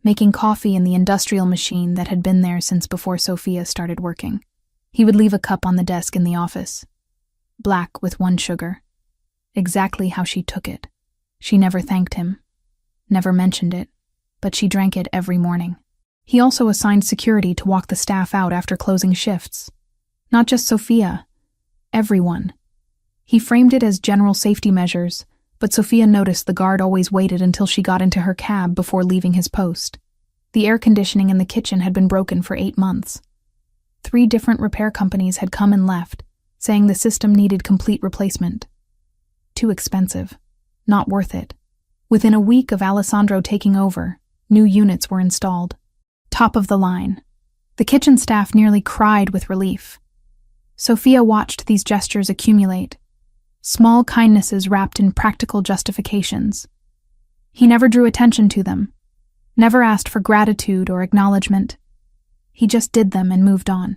making coffee in the industrial machine that had been there since before Sophia started working. He would leave a cup on the desk in the office. Black with 1 sugar. Exactly how she took it. She never thanked him. Never mentioned it, but she drank it every morning. He also assigned security to walk the staff out after closing shifts. Not just Sophia. Everyone. He framed it as general safety measures, but Sophia noticed the guard always waited until she got into her cab before leaving his post. The air conditioning in the kitchen had been broken for 8 months. 3 different repair companies had come and left, saying the system needed complete replacement. Too expensive. Not worth it. Within a week of Alessandro taking over, new units were installed. Top of the line. The kitchen staff nearly cried with relief. Sophia watched these gestures accumulate. Small kindnesses wrapped in practical justifications. He never drew attention to them, never asked for gratitude or acknowledgement. He just did them and moved on.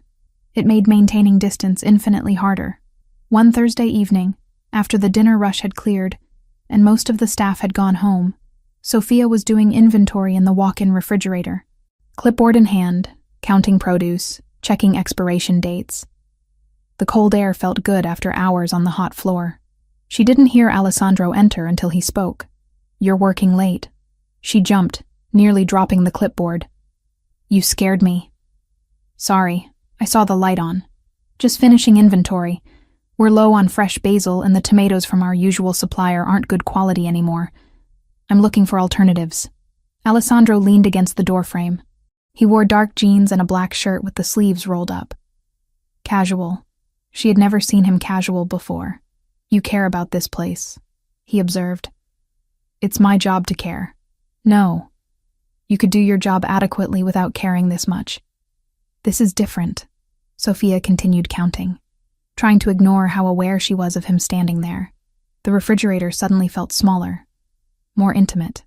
It made maintaining distance infinitely harder. One Thursday evening, after the dinner rush had cleared and most of the staff had gone home, Sophia was doing inventory in the walk-in refrigerator. Clipboard in hand, counting produce, checking expiration dates. The cold air felt good after hours on the hot floor. She didn't hear Alessandro enter until he spoke. "You're working late." She jumped, nearly dropping the clipboard. "You scared me." "Sorry, I saw the light on. Just finishing inventory. We're low on fresh basil and the tomatoes from our usual supplier aren't good quality anymore. I'm looking for alternatives." Alessandro leaned against the doorframe. He wore dark jeans and a black shirt with the sleeves rolled up. Casual. She had never seen him casual before. "You care about this place," he observed. "It's my job to care." "No. You could do your job adequately without caring this much." "This is different," Sophia continued counting, trying to ignore how aware she was of him standing there. The refrigerator suddenly felt smaller, more intimate.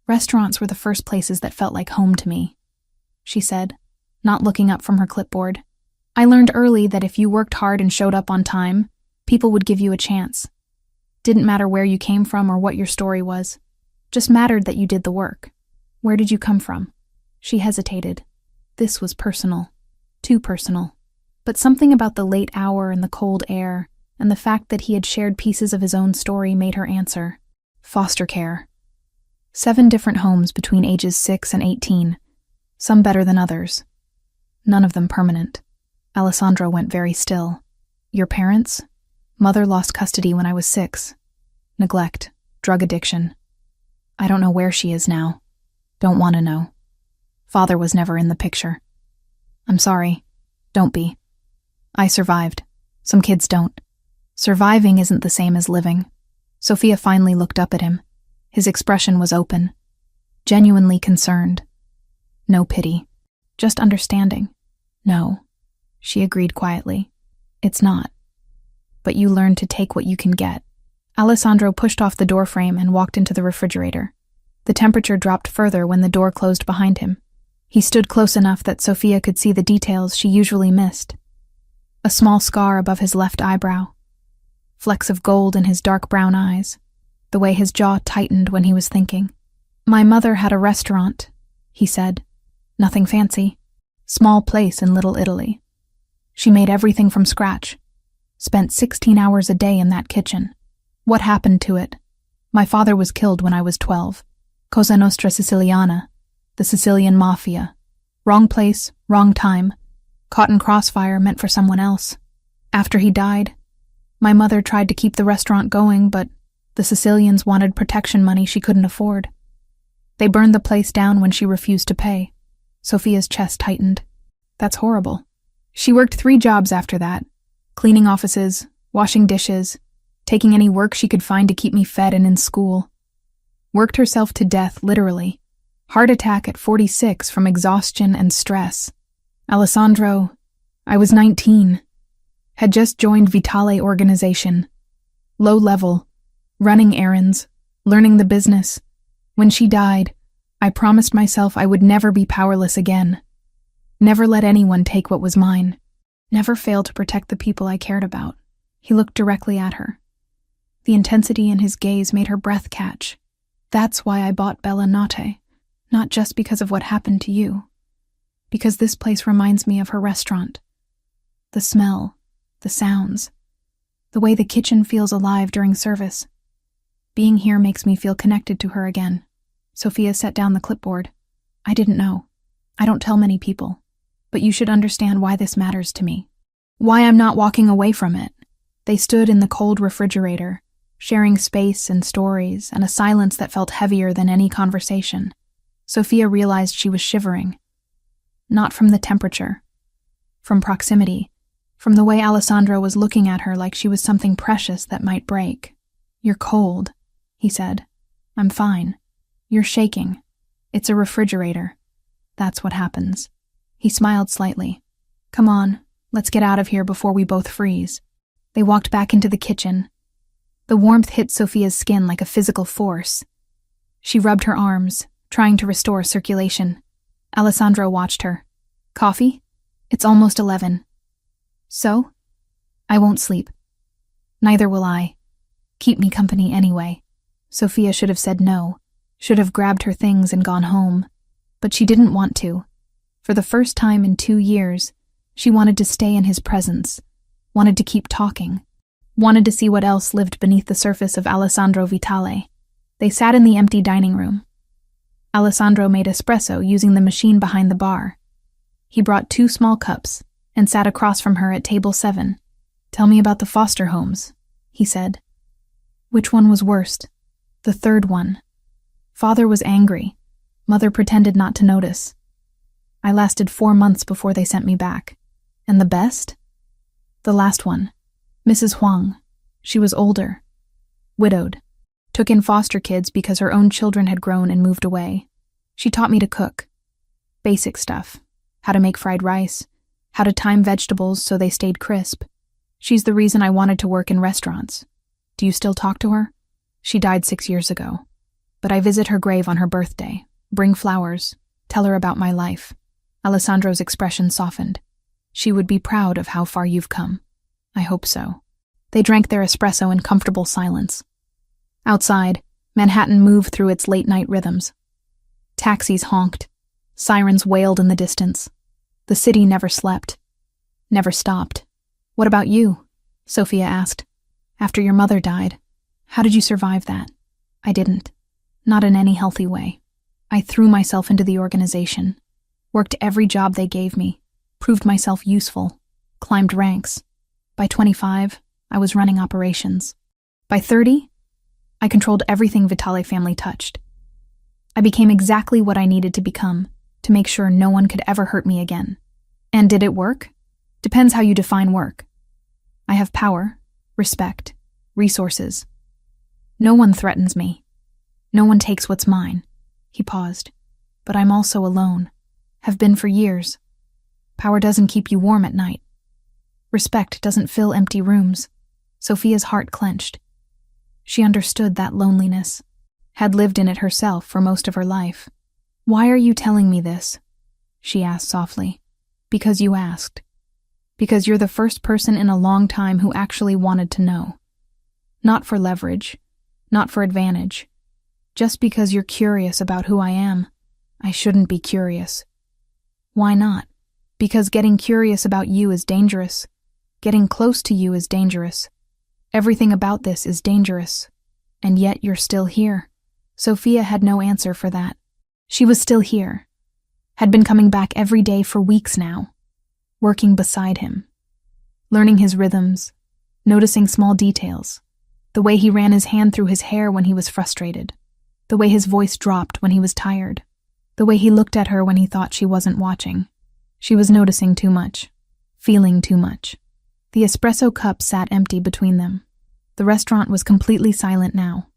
"Restaurants were the first places that felt like home to me," she said, not looking up from her clipboard. "I learned early that if you worked hard and showed up on time, people would give you a chance. Didn't matter where you came from or what your story was. Just mattered that you did the work." "Where did you come from?" She hesitated. This was personal. Too personal. But something about the late hour and the cold air, and the fact that he had shared pieces of his own story made her answer. "Foster care. 7 different homes between ages 6 and 18. Some better than others. None of them permanent." Alessandro went very still. "Your parents?" "Mother lost custody when I was 6. Neglect. Drug addiction. I don't know where she is now. Don't want to know. Father was never in the picture." "I'm sorry. Don't be. I survived. Some kids don't." "Surviving isn't the same as living." Sophia finally looked up at him. His expression was open. Genuinely concerned. No pity. Just understanding. "No," she agreed quietly. "It's not. But you learn to take what you can get." Alessandro pushed off the doorframe and walked into the refrigerator. The temperature dropped further when the door closed behind him. He stood close enough that Sophia could see the details she usually missed. A small scar above his left eyebrow. Flecks of gold in his dark brown eyes. The way his jaw tightened when he was thinking. "My mother had a restaurant," he said. "Nothing fancy. Small place in Little Italy. She made everything from scratch. Spent 16 hours a day in that kitchen. What happened to it? My father was killed when I was 12. Cosa Nostra Siciliana. The Sicilian Mafia. Wrong place, wrong time. Caught in crossfire meant for someone else. After he died, my mother tried to keep the restaurant going, but the Sicilians wanted protection money she couldn't afford. They burned the place down when she refused to pay. Sophia's chest tightened. That's horrible. She worked 3 jobs after that, cleaning offices, washing dishes, taking any work she could find to keep me fed and in school. Worked herself to death, literally. Heart attack at 46 from exhaustion and stress. Alessandro, I was 19. Had just joined Vitale organization. Low level, running errands, learning the business. When she died, I promised myself I would never be powerless again. Never let anyone take what was mine. Never fail to protect the people I cared about. He looked directly at her. The intensity in his gaze made her breath catch. That's why I bought Billionaire, not just because of what happened to you. Because this place reminds me of her restaurant. The smell, the sounds, the way the kitchen feels alive during service. Being here makes me feel connected to her again. Sophia set down the clipboard. I didn't know. I don't tell many people. But you should understand why this matters to me. Why I'm not walking away from it. They stood in the cold refrigerator, sharing space and stories and a silence that felt heavier than any conversation. Sophia realized she was shivering. Not from the temperature. From proximity. From the way Alessandro was looking at her like she was something precious that might break. You're cold, he said. I'm fine. You're shaking. It's a refrigerator. That's what happens. He smiled slightly. Come on, let's get out of here before we both freeze. They walked back into the kitchen. The warmth hit Sophia's skin like a physical force. She rubbed her arms, trying to restore circulation. Alessandro watched her. Coffee? It's almost 11. So? I won't sleep. Neither will I. Keep me company anyway. Sophia should have said no, should have grabbed her things and gone home. But she didn't want to. For the first time in 2 years, she wanted to stay in his presence, wanted to keep talking, wanted to see what else lived beneath the surface of Alessandro Vitale. They sat in the empty dining room. Alessandro made espresso using the machine behind the bar. He brought 2 small cups and sat across from her at table 7. Tell me about the foster homes, he said. Which one was worst? The 3rd one. Father was angry. Mother pretended not to notice. I lasted 4 months before they sent me back. And the best? The last one. Mrs. Huang. She was older. Widowed. Took in foster kids because her own children had grown and moved away. She taught me to cook. Basic stuff. How to make fried rice. How to time vegetables so they stayed crisp. She's the reason I wanted to work in restaurants. Do you still talk to her? She died 6 years ago. But I visit her grave on her birthday. Bring flowers. Tell her about my life. Alessandro's expression softened. She would be proud of how far you've come. I hope so. They drank their espresso in comfortable silence. Outside, Manhattan moved through its late-night rhythms. Taxis honked. Sirens wailed in the distance. The city never slept. Never stopped. What about you? Sophia asked. After your mother died, how did you survive that? I didn't. Not in any healthy way. I threw myself into the organization. Worked every job they gave me, proved myself useful, climbed ranks. By 25, I was running operations. By 30, I controlled everything Vitale family touched. I became exactly what I needed to become, to make sure no one could ever hurt me again. And did it work? Depends how you define work. I have power, respect, resources. No one threatens me. No one takes what's mine. He paused. But I'm also alone. Have been for years. Power doesn't keep you warm at night. Respect doesn't fill empty rooms. Sophia's heart clenched. She understood that loneliness, had lived in it herself for most of her life. Why are you telling me this? She asked softly. Because you asked. Because you're the first person in a long time who actually wanted to know. Not for leverage, not for advantage. Just because you're curious about who I am. I shouldn't be curious. Why not? Because getting curious about you is dangerous. Getting close to you is dangerous. Everything about this is dangerous. And yet you're still here. Sophia had no answer for that. She was still here. Had been coming back every day for weeks now. Working beside him. Learning his rhythms. Noticing small details. The way he ran his hand through his hair when he was frustrated. The way his voice dropped when he was tired. The way he looked at her when he thought she wasn't watching. She was noticing too much. Feeling too much. The espresso cup sat empty between them. The restaurant was completely silent now.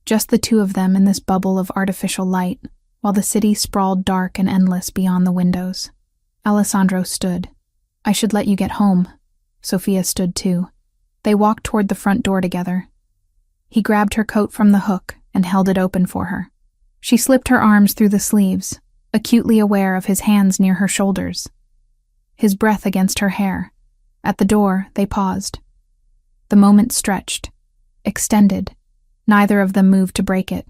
Just the two of them in this bubble of artificial light, while the city sprawled dark and endless beyond the windows. Alessandro stood. I should let you get home. Sophia stood too. They walked toward the front door together. He grabbed her coat from the hook and held it open for her. She slipped her arms through the sleeves, acutely aware of his hands near her shoulders. His breath against her hair. At the door, they paused. The moment stretched, extended. Neither of them moved to break it.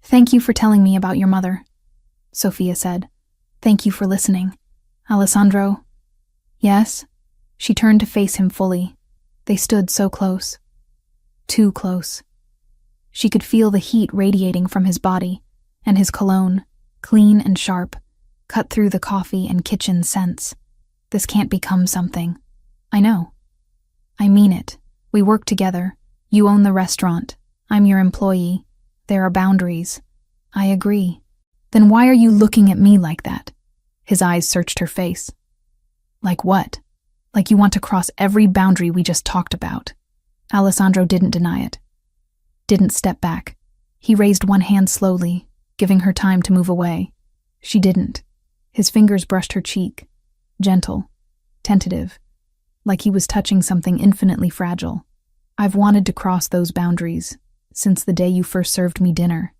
Thank you for telling me about your mother, Sophia said. Thank you for listening. Alessandro? Yes? She turned to face him fully. They stood so close. Too close. She could feel the heat radiating from his body, and his cologne, clean and sharp, cut through the coffee and kitchen scents. This can't become something. I know. I mean it. We work together. You own the restaurant. I'm your employee. There are boundaries. I agree. Then why are you looking at me like that? His eyes searched her face. Like what? Like you want to cross every boundary we just talked about. Alessandro didn't deny it. Didn't step back. He raised one hand slowly, giving her time to move away. She didn't. His fingers brushed her cheek. Gentle. Tentative. Like he was touching something infinitely fragile. I've wanted to cross those boundaries since the day you first served me dinner,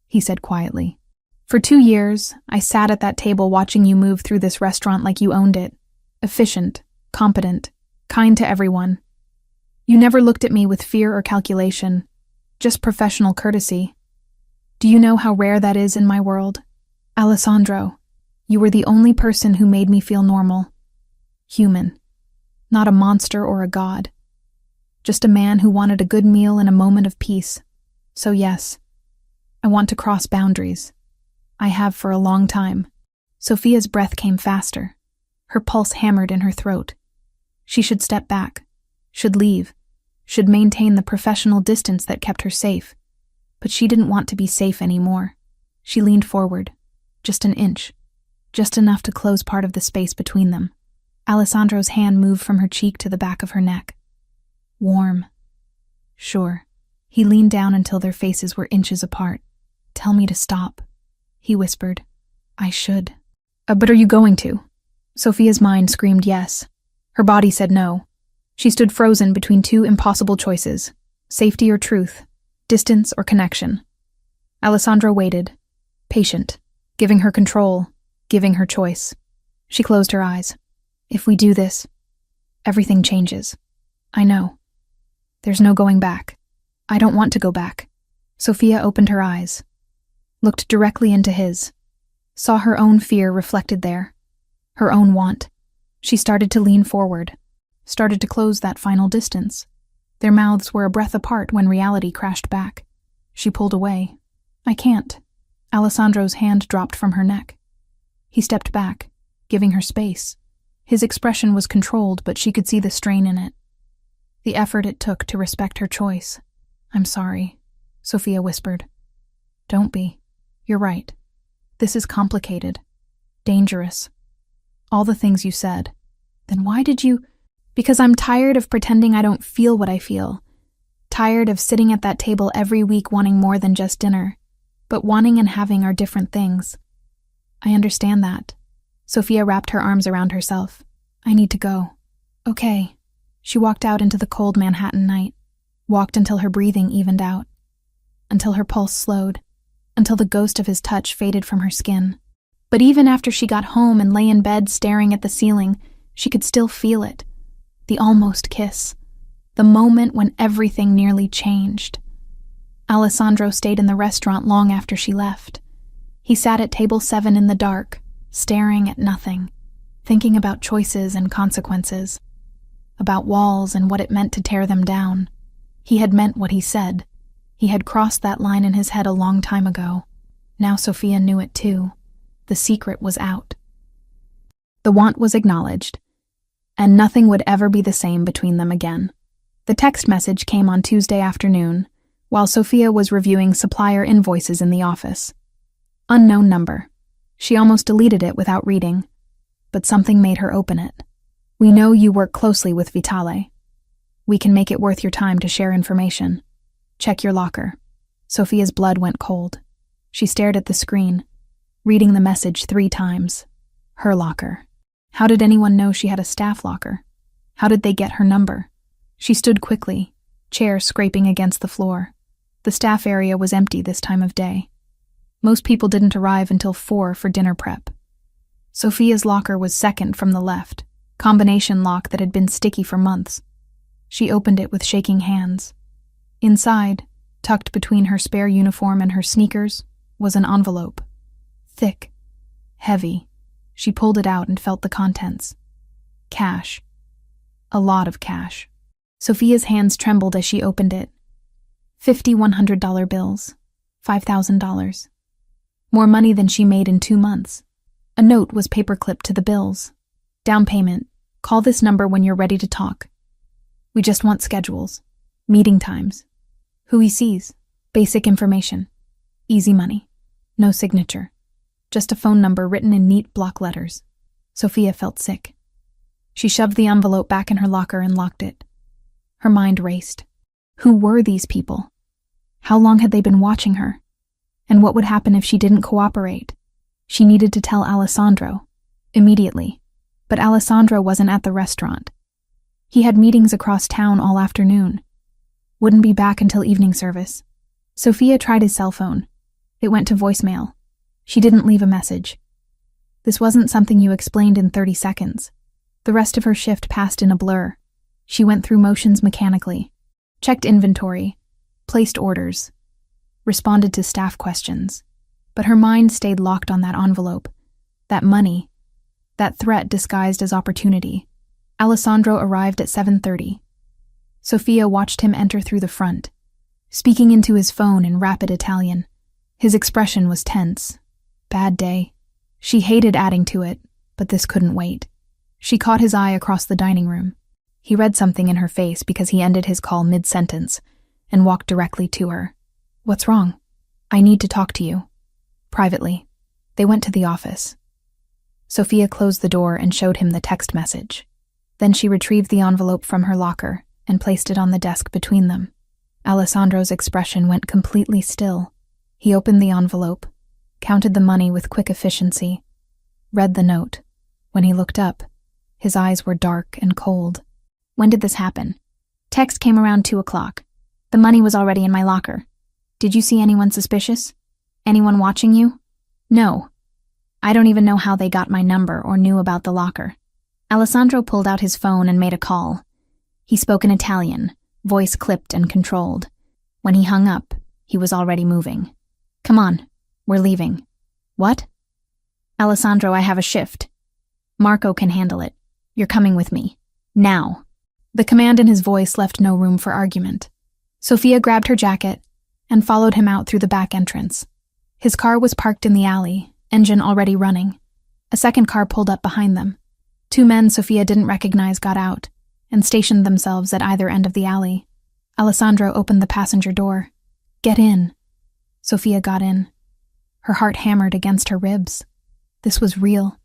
he said quietly. For 2 years, I sat at that table watching you move through this restaurant like you owned it. Efficient, competent, kind to everyone. You never looked at me with fear or calculation, just professional courtesy. Do you know how rare that is in my world? Alessandro, you were the only person who made me feel normal. Human. Not a monster or a god. Just a man who wanted a good meal and a moment of peace. So yes, I want to cross boundaries. I have for a long time. Sophia's breath came faster. Her pulse hammered in her throat. She should step back, should leave, should maintain the professional distance that kept her safe. But she didn't want to be safe anymore. She leaned forward, just an inch, just enough to close part of the space between them. Alessandro's hand moved from her cheek to the back of her neck. Warm. Sure. He leaned down until their faces were inches apart. Tell me to stop, he whispered. I should. But are you going to? Sophia's mind screamed yes. Her body said no. She stood frozen between two impossible choices, safety or truth, distance or connection. Alessandro waited, patient, giving her control, giving her choice. She closed her eyes. If we do this, everything changes. I know. There's no going back. I don't want to go back. Sophia opened her eyes, looked directly into his, saw her own fear reflected there, her own want. She started to lean forward, started to close that final distance. Their mouths were a breath apart when reality crashed back. She pulled away. I can't. Alessandro's hand dropped from her neck. He stepped back, giving her space. His expression was controlled, but she could see the strain in it. The effort it took to respect her choice. I'm sorry, Sophia whispered. Don't be. You're right. This is complicated. Dangerous. All the things you said. Then why did you... Because I'm tired of pretending I don't feel what I feel. Tired of sitting at that table every week wanting more than just dinner. But wanting and having are different things. I understand that. Sophia wrapped her arms around herself. I need to go. Okay. She walked out into the cold Manhattan night. Walked until her breathing evened out. Until her pulse slowed. Until the ghost of his touch faded from her skin. But even after she got home and lay in bed staring at the ceiling, she could still feel it. The almost kiss. The moment when everything nearly changed. Alessandro stayed in the restaurant long after she left. He sat at table 7 in the dark, staring at nothing, thinking about choices and consequences, about walls and what it meant to tear them down. He had meant what he said. He had crossed that line in his head a long time ago. Now Sophia knew it too. The secret was out. The want was acknowledged, and nothing would ever be the same between them again. The text message came on Tuesday afternoon, while Sophia was reviewing supplier invoices in the office. Unknown number. She almost deleted it without reading, but something made her open it. We know you work closely with Vitale. We can make it worth your time to share information. Check your locker. Sophia's blood went cold. She stared at the screen, reading the message 3 times. Her locker. How did anyone know she had a staff locker? How did they get her number? She stood quickly, chair scraping against the floor. The staff area was empty this time of day. Most people didn't arrive until 4 for dinner prep. Sophia's locker was second from the left, combination lock that had been sticky for months. She opened it with shaking hands. Inside, tucked between her spare uniform and her sneakers, was an envelope. Thick, heavy. She pulled it out and felt the contents. Cash. A lot of cash. Sophia's hands trembled as she opened it. 50 $100 bills. $5,000. More money than she made in 2 months. A note was paperclipped to the bills. Down payment. Call this number when you're ready to talk. We just want schedules. Meeting times. Who he sees. Basic information. Easy money. No signature. Just a phone number written in neat block letters. Sophia felt sick. She shoved the envelope back in her locker and locked it. Her mind raced. Who were these people? How long had they been watching her? And what would happen if she didn't cooperate? She needed to tell Alessandro. Immediately. But Alessandro wasn't at the restaurant. He had meetings across town all afternoon. Wouldn't be back until evening service. Sophia tried his cell phone. It went to voicemail. She didn't leave a message. This wasn't something you explained in 30 seconds. The rest of her shift passed in a blur. She went through motions mechanically. Checked inventory. Placed orders. Responded to staff questions. But her mind stayed locked on that envelope. That money. That threat disguised as opportunity. Alessandro arrived at 7:30. Sophia watched him enter through the front, speaking into his phone in rapid Italian. His expression was tense. Bad day. She hated adding to it, but this couldn't wait. She caught his eye across the dining room. He read something in her face because he ended his call mid-sentence and walked directly to her. What's wrong? I need to talk to you. Privately. They went to the office. Sophia closed the door and showed him the text message. Then she retrieved the envelope from her locker and placed it on the desk between them. Alessandro's expression went completely still. He opened the envelope, counted the money with quick efficiency, read the note. When he looked up, his eyes were dark and cold. When did this happen? Text came around 2 o'clock. The money was already in my locker. Did you see anyone suspicious? Anyone watching you? No. I don't even know how they got my number or knew about the locker. Alessandro pulled out his phone and made a call. He spoke in Italian, voice clipped and controlled. When he hung up, he was already moving. Come on, we're leaving. What? Alessandro, I have a shift. Marco can handle it. You're coming with me. Now. The command in his voice left no room for argument. Sophia grabbed her jacket and followed him out through the back entrance. His car was parked in the alley, engine already running. A second car pulled up behind them. 2 men Sophia didn't recognize got out and stationed themselves at either end of the alley. Alessandro opened the passenger door. Get in. Sophia got in. Her heart hammered against her ribs. This was real.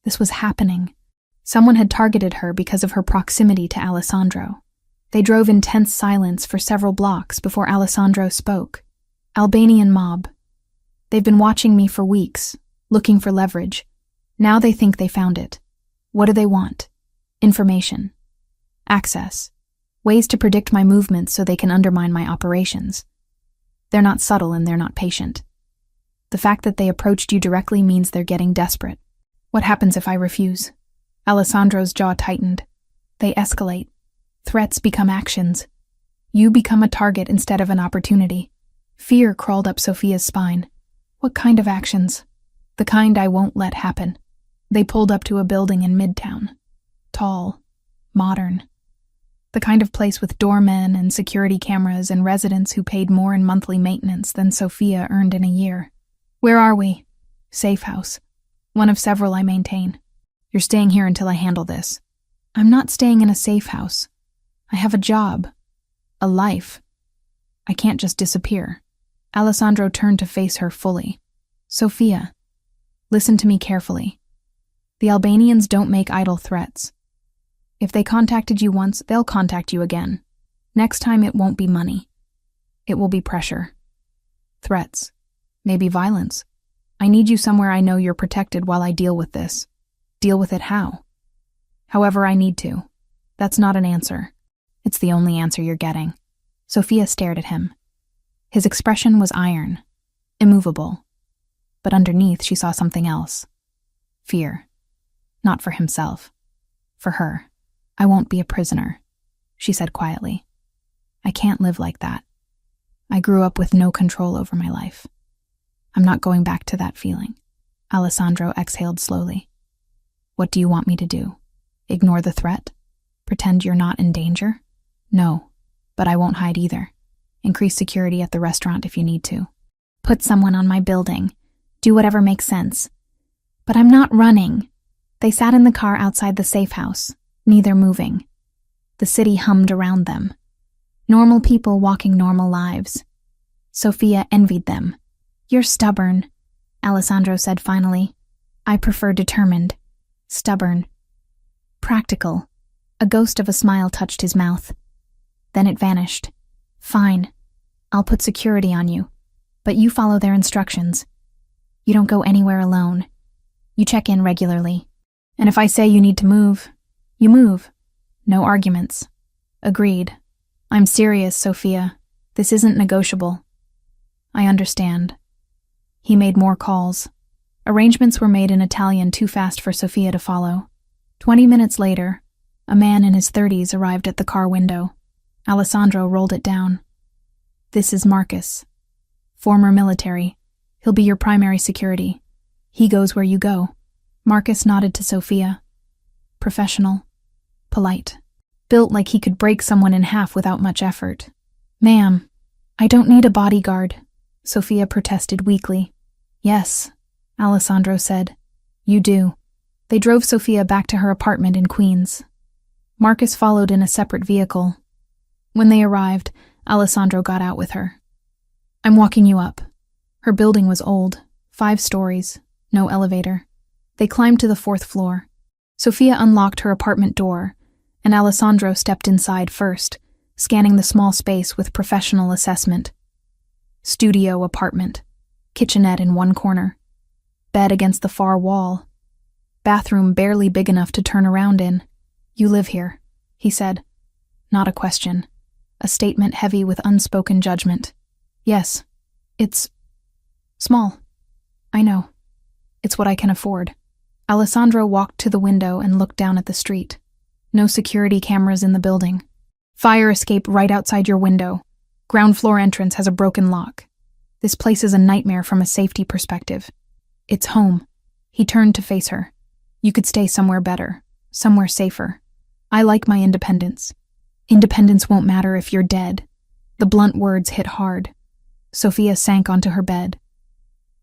This was happening. Someone had targeted her because of her proximity to Alessandro. They drove in tense silence for several blocks before Alessandro spoke. Albanian mob. They've been watching me for weeks, looking for leverage. Now they think they found it. What do they want? Information. Access. Ways to predict my movements so they can undermine my operations. They're not subtle and they're not patient. The fact that they approached you directly means they're getting desperate. What happens if I refuse? Alessandro's jaw tightened. They escalate. Threats become actions. You become a target instead of an opportunity. Fear crawled up Sophia's spine. What kind of actions? The kind I won't let happen. They pulled up to a building in Midtown. Tall. Modern. The kind of place with doormen and security cameras and residents who paid more in monthly maintenance than Sophia earned in a year. Where are we? Safe house. One of several I maintain. You're staying here until I handle this. I'm not staying in a safe house. I have a job. A life. I can't just disappear. Alessandro turned to face her fully. Sophia. Listen to me carefully. The Albanians don't make idle threats. If they contacted you once, they'll contact you again. Next time it won't be money. It will be pressure. Threats. Maybe violence. I need you somewhere I know you're protected while I deal with this. Deal with it how? However I need to. That's not an answer. It's the only answer you're getting. Sophia stared at him. His expression was iron, immovable. But underneath she saw something else. Fear. Not for himself. For her. I won't be a prisoner, she said quietly. I can't live like that. I grew up with no control over my life. I'm not going back to that feeling. Alessandro exhaled slowly. What do you want me to do? Ignore the threat? Pretend you're not in danger? No, but I won't hide either. Increase security at the restaurant if you need to. Put someone on my building. Do whatever makes sense. But I'm not running. They sat in the car outside the safe house, neither moving. The city hummed around them. Normal people walking normal lives. Sophia envied them. You're stubborn, Alessandro said finally. I prefer determined. Stubborn. Practical. A ghost of a smile touched his mouth. Then it vanished. Fine. I'll put security on you. But you follow their instructions. You don't go anywhere alone. You check in regularly. And if I say you need to move, you move. No arguments. Agreed. I'm serious, Sophia. This isn't negotiable. I understand. He made more calls. Arrangements were made in Italian too fast for Sophia to follow. 20 minutes later, a man in his 30s arrived at the car window. Alessandro rolled it down. This is Marcus. Former military. He'll be your primary security. He goes where you go. Marcus nodded to Sophia. Professional. Polite. Built like he could break someone in half without much effort. Ma'am, I don't need a bodyguard, Sophia protested weakly. Yes, Alessandro said. You do. They drove Sophia back to her apartment in Queens. Marcus followed in a separate vehicle. When they arrived, Alessandro got out with her. I'm walking you up. Her building was old, 5 stories, no elevator. They climbed to the 4th floor. Sophia unlocked her apartment door, and Alessandro stepped inside first, scanning the small space with professional assessment. Studio apartment. Kitchenette in one corner. Bed against the far wall. Bathroom barely big enough to turn around in. You live here, he said. Not a question. A statement heavy with unspoken judgment. Yes, it's small. I know. It's what I can afford. Alessandro walked to the window and looked down at the street. No security cameras in the building. Fire escape right outside your window. Ground floor entrance has a broken lock. This place is a nightmare from a safety perspective. It's home. He turned to face her. You could stay somewhere better, somewhere safer. I like my independence. Independence won't matter if you're dead. The blunt words hit hard. Sophia sank onto her bed.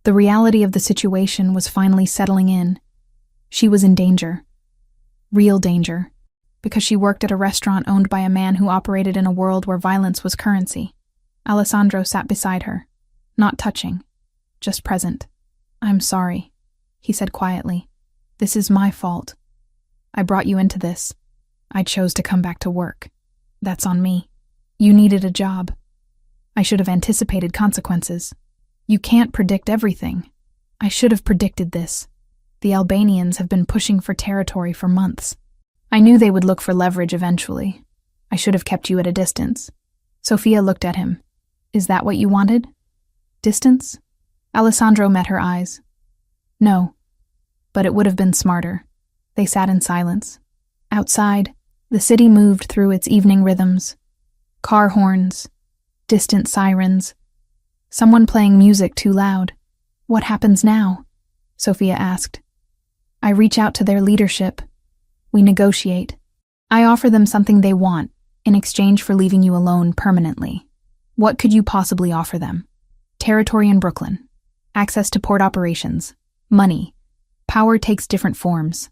The reality of the situation was finally settling in. She was in danger. Real danger. Because she worked at a restaurant owned by a man who operated in a world where violence was currency. Alessandro sat beside her. Not touching. Just present. I'm sorry, he said quietly. This is my fault. I brought you into this. I chose to come back to work. That's on me. You needed a job. I should have anticipated consequences. You can't predict everything. I should have predicted this. The Albanians have been pushing for territory for months. I knew they would look for leverage eventually. I should have kept you at a distance. Sophia looked at him. Is that what you wanted? Distance? Alessandro met her eyes. No, but it would have been smarter. They sat in silence. Outside, the city moved through its evening rhythms. Car horns, distant sirens, someone playing music too loud. What happens now? Sophia asked. I reach out to their leadership. We negotiate. I offer them something they want in exchange for leaving you alone permanently. What could you possibly offer them? Territory in Brooklyn. Access to port operations. Money. Power takes different forms.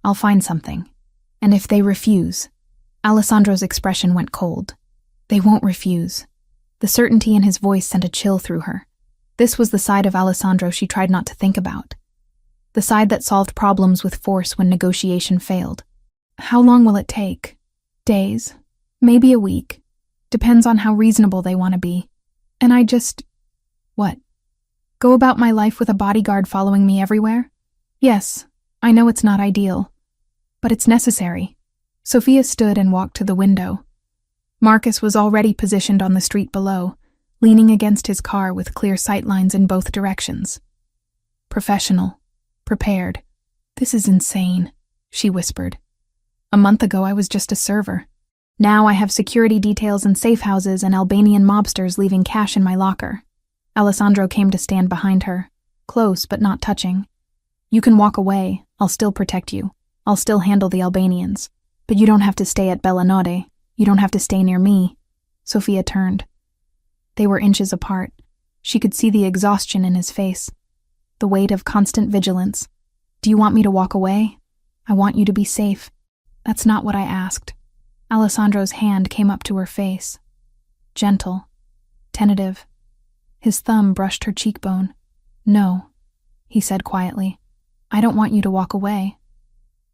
I'll find something. And if they refuse? Alessandro's expression went cold. They won't refuse. The certainty in his voice sent a chill through her. This was the side of Alessandro she tried not to think about. the side that solved problems with force when negotiation failed. How long will it take? Days? Maybe a week. Depends on how reasonable they want to be. And I just... What? Go about my life with a bodyguard following me everywhere? Yes, I know it's not ideal, but it's necessary. Sophia stood and walked to the window. Marcus was already positioned on the street below, leaning against his car with clear sightlines in both directions. Professional. Prepared. This is insane, she whispered. A month ago I was just a server. Now I have security details and safe houses and Albanian mobsters leaving cash in my locker. Alessandro came to stand behind her, close but not touching. You can walk away, I'll still protect you. I'll still handle the Albanians. But you don't have to stay at Billionaire. You don't have to stay near me. Sophia turned. They were inches apart. She could see the exhaustion in his face, the weight of constant vigilance. Do you want me to walk away? I want you to be safe. That's not what I asked. Alessandro's hand came up to her face. Gentle. Tentative. His thumb brushed her cheekbone. No, he said quietly. I don't want you to walk away.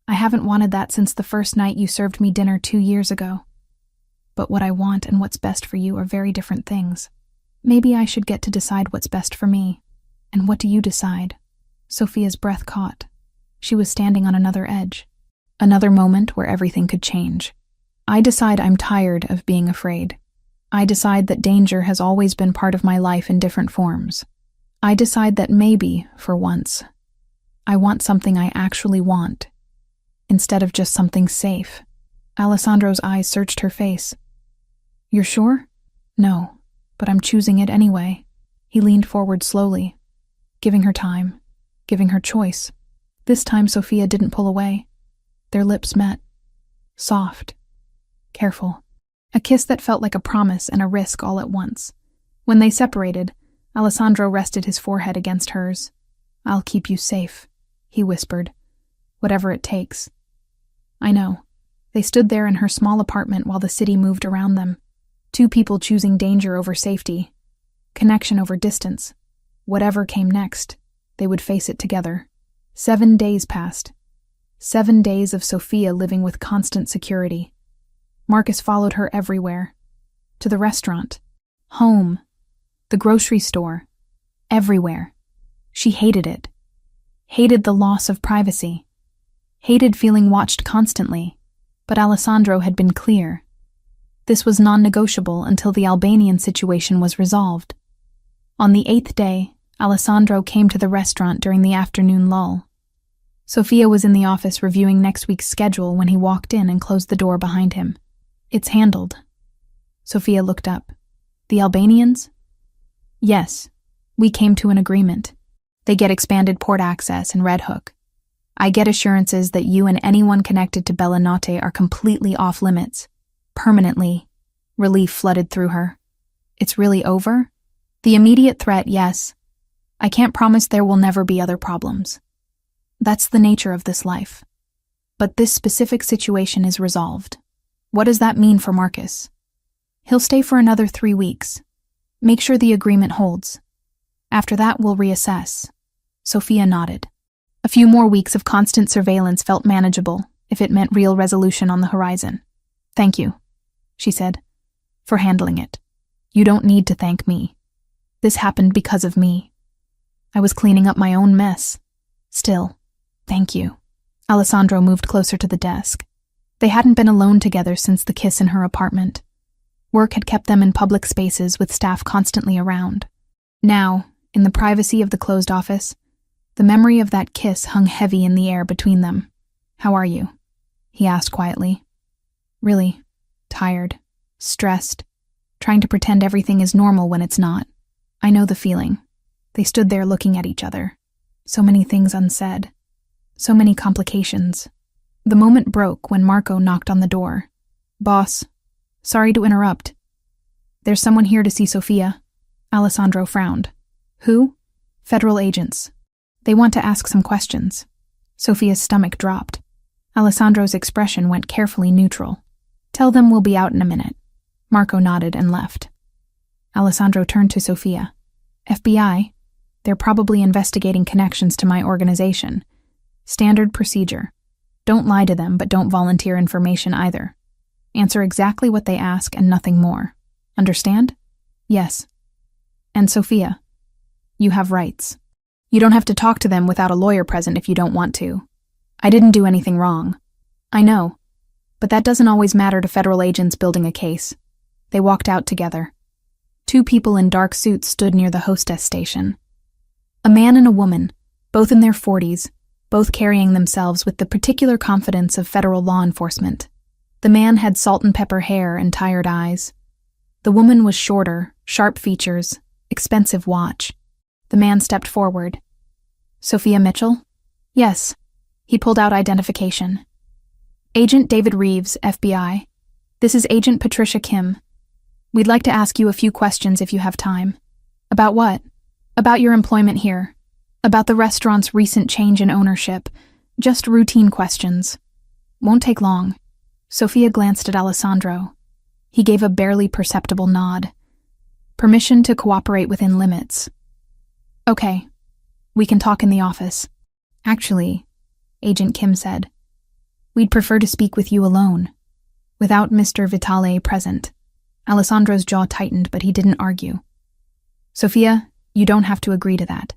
I haven't wanted that since the first night you served me dinner 2 years ago. But what I want and what's best for you are very different things. Maybe I should get to decide what's best for me. And what do you decide? Sophia's breath caught. She was standing on another edge. Another moment where everything could change. I decide I'm tired of being afraid. I decide that danger has always been part of my life in different forms. I decide that maybe, for once, I want something I actually want, instead of just something safe. Alessandro's eyes searched her face. You're sure? No, but I'm choosing it anyway. He leaned forward slowly, giving her time, giving her choice. This time Sophia didn't pull away. Their lips met. Soft. Careful. A kiss that felt like a promise and a risk all at once. When they separated, Alessandro rested his forehead against hers. I'll keep you safe, he whispered. Whatever it takes. I know. They stood there in her small apartment while the city moved around them. 2 people choosing danger over safety. Connection over distance. Whatever came next, they would face it together. 7 days passed. 7 days of Sophia living with constant security. Marcus followed her everywhere. To the restaurant. Home. The grocery store. Everywhere. She hated it. Hated the loss of privacy. Hated feeling watched constantly. But Alessandro had been clear. This was non-negotiable until the Albanian situation was resolved. On the 8th day, Alessandro came to the restaurant during the afternoon lull. Sophia was in the office reviewing next week's schedule when he walked in and closed the door behind him. It's handled. Sophia looked up. The Albanians? Yes, we came to an agreement. They get expanded port access and Red Hook. I get assurances that you and anyone connected to Bellinotte are completely off limits. Permanently. Relief flooded through her. It's really over? The immediate threat, yes. I can't promise there will never be other problems. That's the nature of this life. But this specific situation is resolved. What does that mean for Marcus? He'll stay for another 3 weeks. Make sure the agreement holds. After that, we'll reassess. Sophia nodded. A few more weeks of constant surveillance felt manageable, if it meant real resolution on the horizon. Thank you, she said, for handling it. You don't need to thank me. This happened because of me. I was cleaning up my own mess. Still, thank you. Alessandro moved closer to the desk. They hadn't been alone together since the kiss in her apartment. Work had kept them in public spaces with staff constantly around. Now, in the privacy of the closed office, the memory of that kiss hung heavy in the air between them. How are you? He asked quietly. Really, tired, stressed, trying to pretend everything is normal when it's not. I know the feeling. They stood there looking at each other. So many things unsaid. So many complications. The moment broke when Marco knocked on the door. Boss, sorry to interrupt. There's someone here to see Sophia. Alessandro frowned. Who? Federal agents. They want to ask some questions. Sophia's stomach dropped. Alessandro's expression went carefully neutral. Tell them we'll be out in a minute. Marco nodded and left. Alessandro turned to Sophia. FBI? They're probably investigating connections to my organization. Standard procedure. Don't lie to them, but don't volunteer information either. Answer exactly what they ask and nothing more. Understand? Yes. And Sophia, you have rights. You don't have to talk to them without a lawyer present if you don't want to. I didn't do anything wrong. I know. But that doesn't always matter to federal agents building a case. They walked out together. 2 people in dark suits stood near the hostess station. A man and a woman, both in their 40s, both carrying themselves with the particular confidence of federal law enforcement. The man had salt and pepper hair and tired eyes. The woman was shorter, sharp features, expensive watch. The man stepped forward. Sophia Mitchell? Yes. He pulled out identification. Agent David Reeves, FBI. This is Agent Patricia Kim. We'd like to ask you a few questions if you have time. About what? About your employment here. About the restaurant's recent change in ownership. Just routine questions. Won't take long. Sophia glanced at Alessandro. He gave a barely perceptible nod. Permission to cooperate within limits. Okay. We can talk in the office. Actually, Agent Kim said, we'd prefer to speak with you alone, without Mr. Vitale present. Alessandro's jaw tightened, but he didn't argue. Sophia, you don't have to agree to that.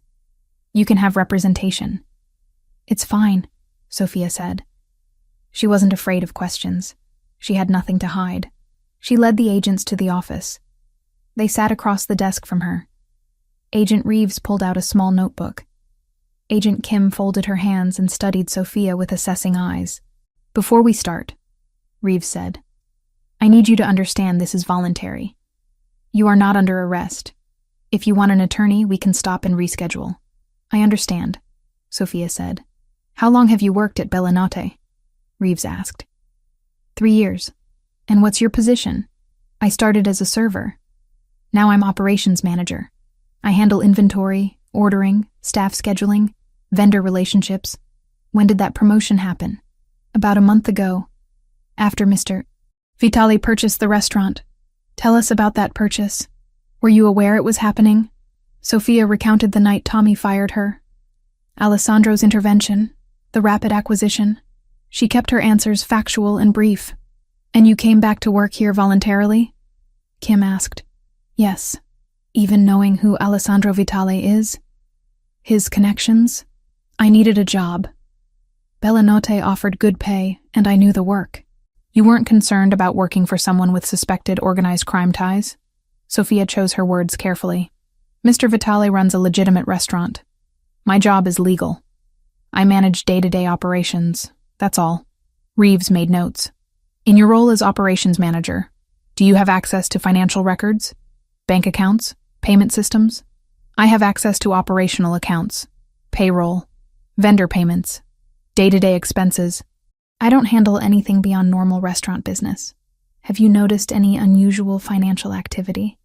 You can have representation. It's fine, Sophia said. She wasn't afraid of questions. She had nothing to hide. She led the agents to the office. They sat across the desk from her. Agent Reeves pulled out a small notebook. Agent Kim folded her hands and studied Sophia with assessing eyes. Before we start, Reeves said, I need you to understand this is voluntary. You are not under arrest. If you want an attorney, we can stop and reschedule. I understand, Sophia said. How long have you worked at Billionaire? Reeves asked. 3 years. And what's your position? I started as a server. Now I'm operations manager. I handle inventory, ordering, staff scheduling, vendor relationships. When did that promotion happen? About a month ago. After Mr. Vitale purchased the restaurant. Tell us about that purchase. Were you aware it was happening? Sophia recounted the night Tommy fired her. Alessandro's intervention, the rapid acquisition. She kept her answers factual and brief. And you came back to work here voluntarily? Kim asked. Yes. Even knowing who Alessandro Vitale is? His connections? I needed a job. Bellinotte offered good pay, and I knew the work. You weren't concerned about working for someone with suspected organized crime ties? Sophia chose her words carefully. Mr. Vitale runs a legitimate restaurant. My job is legal. I manage day-to-day operations. That's all. Reeves made notes. In your role as operations manager, do you have access to financial records? Bank accounts? Payment systems? I have access to operational accounts, payroll, vendor payments, day-to-day expenses. I don't handle anything beyond normal restaurant business. Have you noticed any unusual financial activity?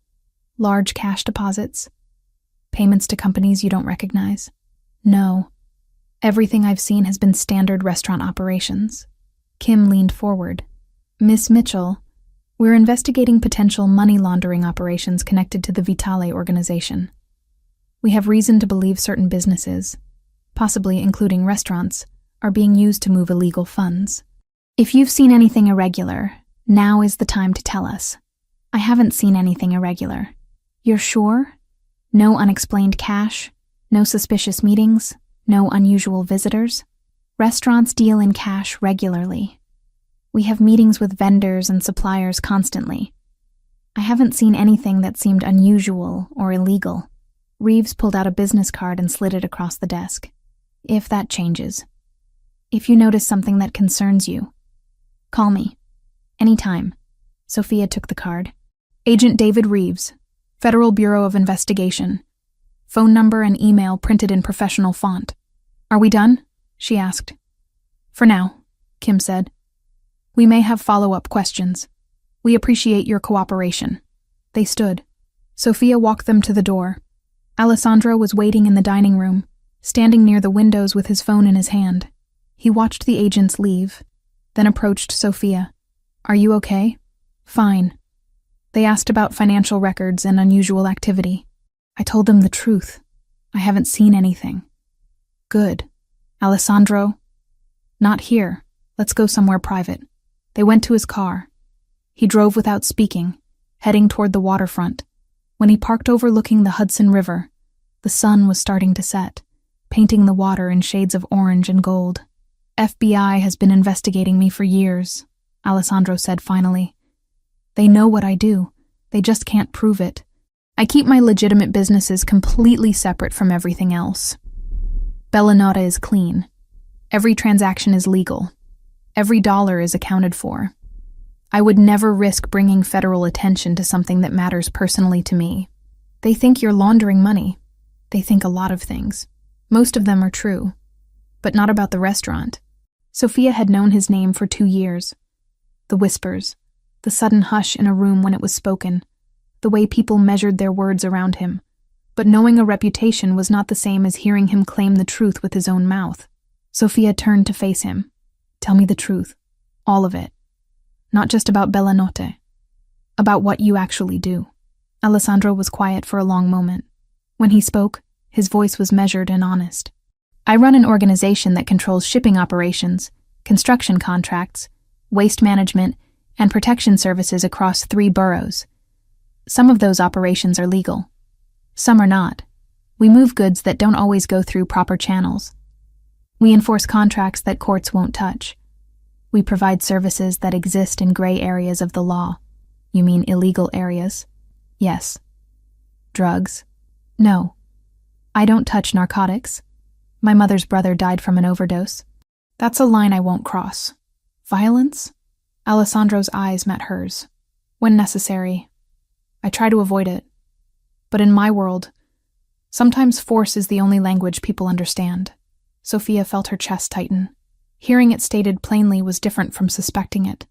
Large cash deposits? Payments to companies you don't recognize? No. Everything I've seen has been standard restaurant operations. Kim leaned forward. Miss Mitchell, we're investigating potential money laundering operations connected to the Vitale organization. We have reason to believe certain businesses, possibly including restaurants, are being used to move illegal funds. If you've seen anything irregular, now is the time to tell us. I haven't seen anything irregular. You're sure? No unexplained cash? No suspicious meetings? No unusual visitors? Restaurants deal in cash regularly. We have meetings with vendors and suppliers constantly. I haven't seen anything that seemed unusual or illegal. Reeves pulled out a business card and slid it across the desk. If that changes. If you notice something that concerns you, call me. Anytime. Sophia took the card. Agent David Reeves, Federal Bureau of Investigation. Phone number and email printed in professional font. Are we done? She asked. For now, Kim said. We may have follow-up questions. We appreciate your cooperation. They stood. Sophia walked them to the door. Alessandro was waiting in the dining room, standing near the windows with his phone in his hand. He watched the agents leave, then approached Sophia. Are you okay? Fine. They asked about financial records and unusual activity. I told them the truth. I haven't seen anything. Good. Alessandro? Not here. Let's go somewhere private. They went to his car. He drove without speaking, heading toward the waterfront. When he parked overlooking the Hudson River, the sun was starting to set, painting the water in shades of orange and gold. FBI has been investigating me for years, Alessandro said finally. They know what I do. They just can't prove it. I keep my legitimate businesses completely separate from everything else. Billionaire is clean. Every transaction is legal. Every dollar is accounted for. I would never risk bringing federal attention to something that matters personally to me. They think you're laundering money. They think a lot of things. Most of them are true, but not about the restaurant. Sophia had known his name for 2 years. The whispers, the sudden hush in a room when it was spoken, the way people measured their words around him. But knowing a reputation was not the same as hearing him claim the truth with his own mouth. Sophia turned to face him. Tell me the truth. All of it. Not just about Bellanotte. About what you actually do. Alessandro was quiet for a long moment. When he spoke, his voice was measured and honest. I run an organization that controls shipping operations, construction contracts, waste management, and protection services across 3 boroughs. Some of those operations are legal. Some are not. We move goods that don't always go through proper channels. We enforce contracts that courts won't touch. We provide services that exist in gray areas of the law. You mean illegal areas? Yes. Drugs? No. I don't touch narcotics. My mother's brother died from an overdose. That's a line I won't cross. Violence? Alessandro's eyes met hers. When necessary. I try to avoid it. But in my world, sometimes force is the only language people understand. Sophia felt her chest tighten. Hearing it stated plainly was different from suspecting it,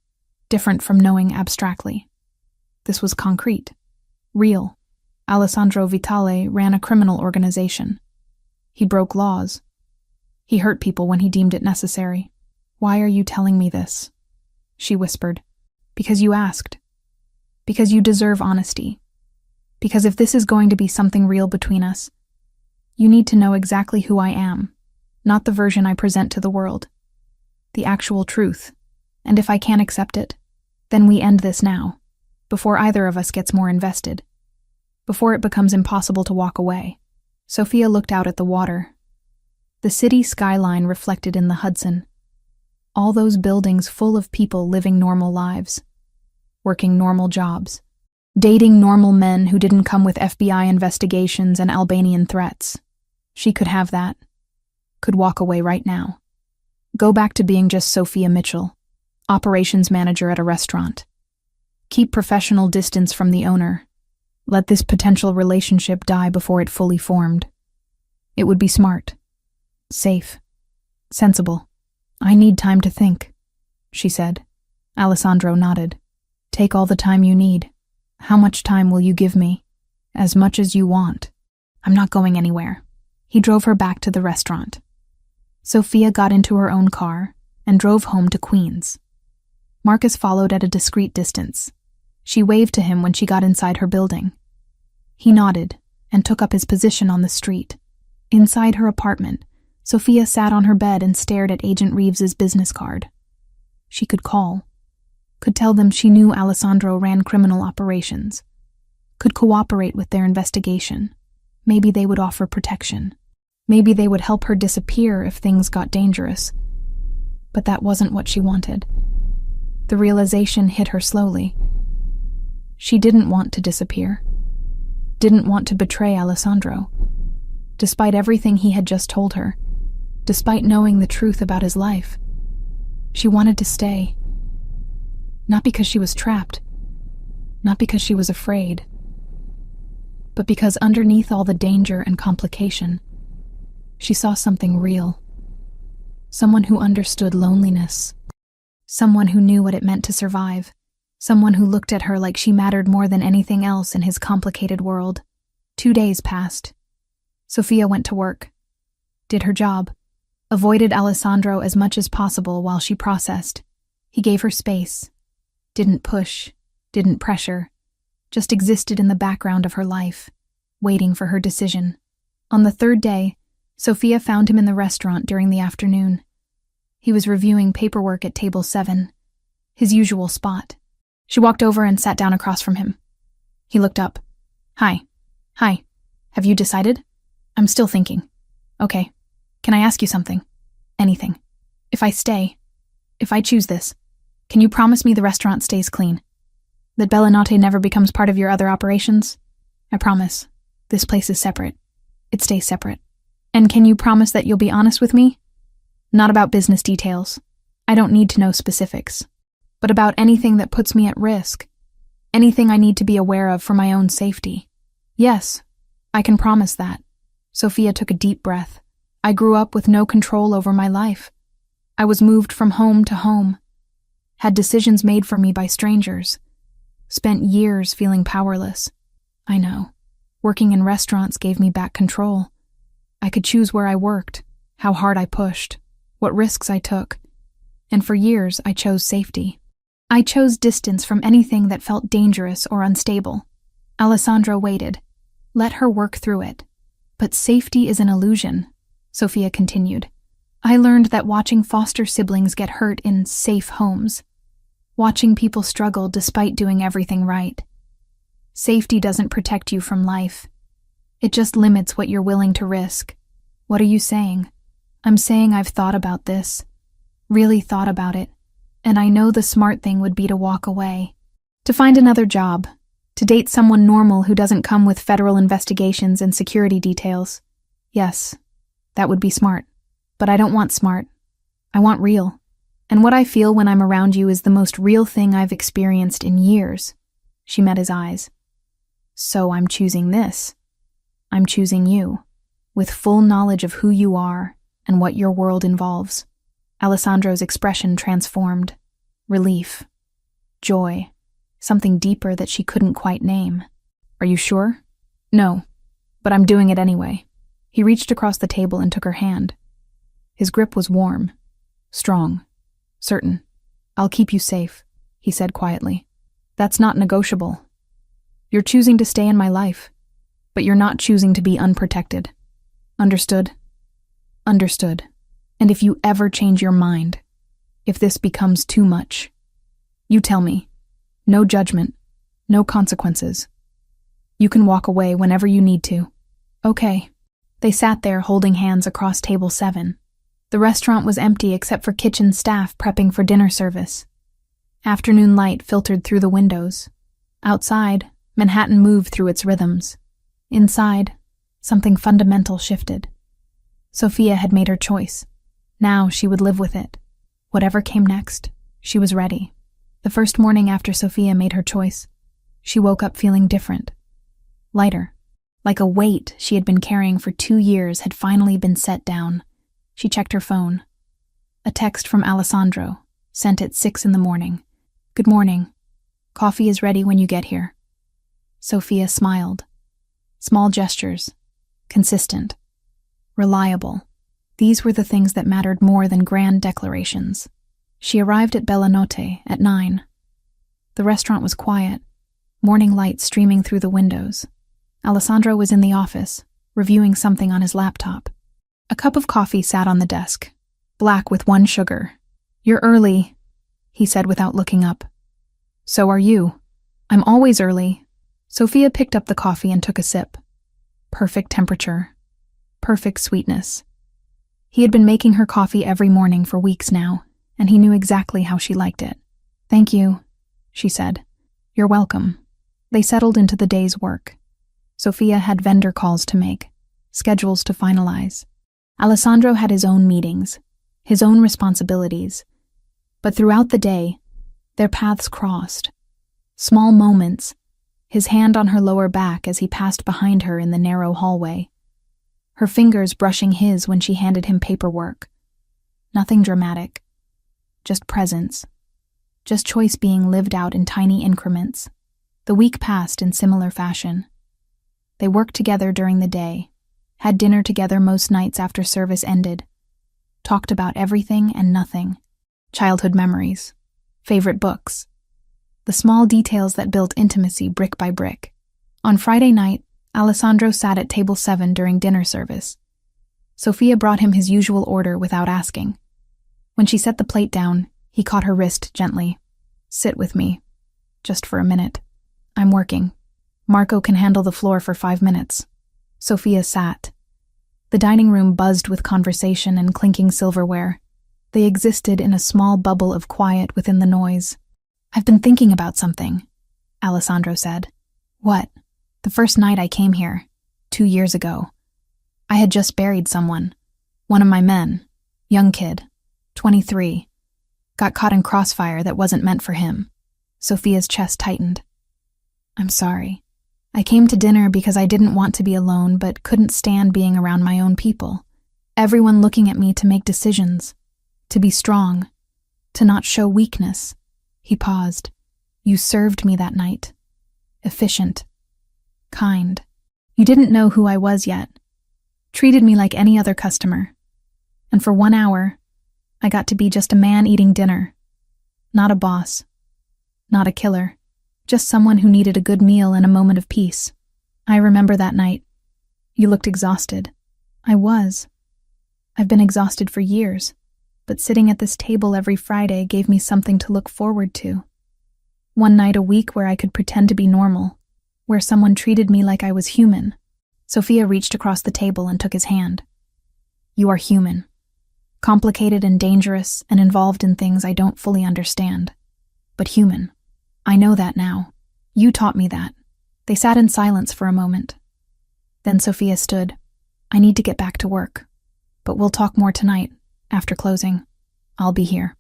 different from knowing abstractly. This was concrete, real. Alessandro Vitale ran a criminal organization. He broke laws. He hurt people when he deemed it necessary. Why are you telling me this? She whispered. Because you asked. Because you deserve honesty. Because if this is going to be something real between us, you need to know exactly who I am, not the version I present to the world. The actual truth. And if I can't accept it, then we end this now, before either of us gets more invested, before it becomes impossible to walk away. Sophia looked out at the water. The city skyline reflected in the Hudson. All those buildings full of people living normal lives, working normal jobs, dating normal men who didn't come with FBI investigations and Albanian threats. She could have that. Could walk away right now. Go back to being just Sophia Mitchell, operations manager at a restaurant. Keep professional distance from the owner. Let this potential relationship die before it fully formed. It would be smart, safe, sensible. I need time to think, she said. Alessandro nodded. Take all the time you need. How much time will you give me? As much as you want. I'm not going anywhere. He drove her back to the restaurant. Sophia got into her own car and drove home to Queens. Marcus followed at a discreet distance. She waved to him when she got inside her building. He nodded and took up his position on the street. Inside her apartment, Sophia sat on her bed and stared at Agent Reeves's business card. She could call. Could tell them she knew Alessandro ran criminal operations. Could cooperate with their investigation. Maybe they would offer protection. Maybe they would help her disappear if things got dangerous. But that wasn't what she wanted. The realization hit her slowly. She didn't want to disappear. Didn't want to betray Alessandro. Despite everything he had just told her. Despite knowing the truth about his life. She wanted to stay. Not because she was trapped. Not because she was afraid. But because underneath all the danger and complication, she saw something real. Someone who understood loneliness. Someone who knew what it meant to survive. Someone who looked at her like she mattered more than anything else in his complicated world. 2 days passed. Sophia went to work. Did her job. Avoided Alessandro as much as possible while she processed. He gave her space. Didn't push. Didn't pressure. Just existed in the background of her life, waiting for her decision. On the third day, Sophia found him in the restaurant during the afternoon. He was reviewing paperwork at table 7, his usual spot. She walked over and sat down across from him. He looked up. Hi. Have you decided? I'm still thinking. Okay. Can I ask you something? Anything. If I choose this, can you promise me the restaurant stays clean? That Billionaire never becomes part of your other operations? I promise. This place is separate. It stays separate. And can you promise that you'll be honest with me? Not about business details. I don't need to know specifics. But about anything that puts me at risk. Anything I need to be aware of for my own safety. Yes, I can promise that. Sophia took a deep breath. I grew up with no control over my life. I was moved from home to home. Had decisions made for me by strangers. Spent years feeling powerless. I know. Working in restaurants gave me back control. I could choose where I worked, how hard I pushed, what risks I took. And for years, I chose safety. I chose distance from anything that felt dangerous or unstable. Alessandro waited. Let her work through it. But safety is an illusion, Sophia continued. I learned that watching foster siblings get hurt in safe homes. Watching people struggle despite doing everything right. Safety doesn't protect you from life. It just limits what you're willing to risk. What are you saying? I'm saying I've thought about this. Really thought about it. And I know the smart thing would be to walk away. To find another job. To date someone normal who doesn't come with federal investigations and security details. Yes, that would be smart. But I don't want smart. I want real. And what I feel when I'm around you is the most real thing I've experienced in years. She met his eyes. So I'm choosing this. I'm choosing you, with full knowledge of who you are and what your world involves. Alessandro's expression transformed. Relief. Joy. Something deeper that she couldn't quite name. Are you sure? No, but I'm doing it anyway. He reached across the table and took her hand. His grip was warm, strong, certain. I'll keep you safe, he said quietly. That's not negotiable. You're choosing to stay in my life, but you're not choosing to be unprotected. Understood? Understood. And if you ever change your mind, if this becomes too much, you tell me. No judgment, no consequences. You can walk away whenever you need to. Okay. They sat there holding hands across table 7. The restaurant was empty except for kitchen staff prepping for dinner service. Afternoon light filtered through the windows. Outside, Manhattan moved through its rhythms. Inside, something fundamental shifted. Sophia had made her choice. Now she would live with it. Whatever came next, she was ready. The first morning after Sophia made her choice, she woke up feeling different. Lighter. Like a weight she had been carrying for 2 years had finally been set down. She checked her phone. A text from Alessandro, sent at 6 a.m. Good morning. Coffee is ready when you get here. Sophia smiled. Small gestures. Consistent. Reliable. These were the things that mattered more than grand declarations. She arrived at Bellanotte at 9. The restaurant was quiet, morning light streaming through the windows. Alessandro was in the office, reviewing something on his laptop. A cup of coffee sat on the desk, black with 1 sugar. You're early, he said without looking up. So are you. I'm always early. Sophia picked up the coffee and took a sip. Perfect temperature. Perfect sweetness. He had been making her coffee every morning for weeks now, and he knew exactly how she liked it. Thank you, she said. You're welcome. They settled into the day's work. Sophia had vendor calls to make, schedules to finalize. Alessandro had his own meetings, his own responsibilities. But throughout the day, their paths crossed. Small moments, his hand on her lower back as he passed behind her in the narrow hallway. Her fingers brushing his when she handed him paperwork. Nothing dramatic. Just presence. Just choice being lived out in tiny increments. The week passed in similar fashion. They worked together during the day, had dinner together most nights after service ended, talked about everything and nothing, childhood memories, favorite books, the small details that built intimacy brick by brick. On Friday night, Alessandro sat at table 7 during dinner service. Sophia brought him his usual order without asking. When she set the plate down, he caught her wrist gently. "Sit with me. Just for a minute. I'm working. Marco can handle the floor for 5 minutes." Sophia sat. The dining room buzzed with conversation and clinking silverware. They existed in a small bubble of quiet within the noise. "I've been thinking about something," Alessandro said. "What?" "The first night I came here, 2 years ago. I had just buried someone. One of my men, young kid, 23, got caught in crossfire that wasn't meant for him." Sophia's chest tightened. "I'm sorry. I came to dinner because I didn't want to be alone but couldn't stand being around my own people. Everyone looking at me to make decisions, to be strong, to not show weakness." He paused. "You served me that night. Efficient. Kind. You didn't know who I was yet. Treated me like any other customer. And for 1 hour, I got to be just a man eating dinner. Not a boss. Not a killer. Just someone who needed a good meal and a moment of peace. I remember that night. You looked exhausted. I was. I've been exhausted for years, but sitting at this table every Friday gave me something to look forward to. One night a week where I could pretend to be normal, where someone treated me like I was human." Sophia reached across the table and took his hand. "You are human. Complicated and dangerous and involved in things I don't fully understand. But human. I know that now. You taught me that." They sat in silence for a moment. Then Sophia stood. "I need to get back to work. But we'll talk more tonight, after closing. I'll be here."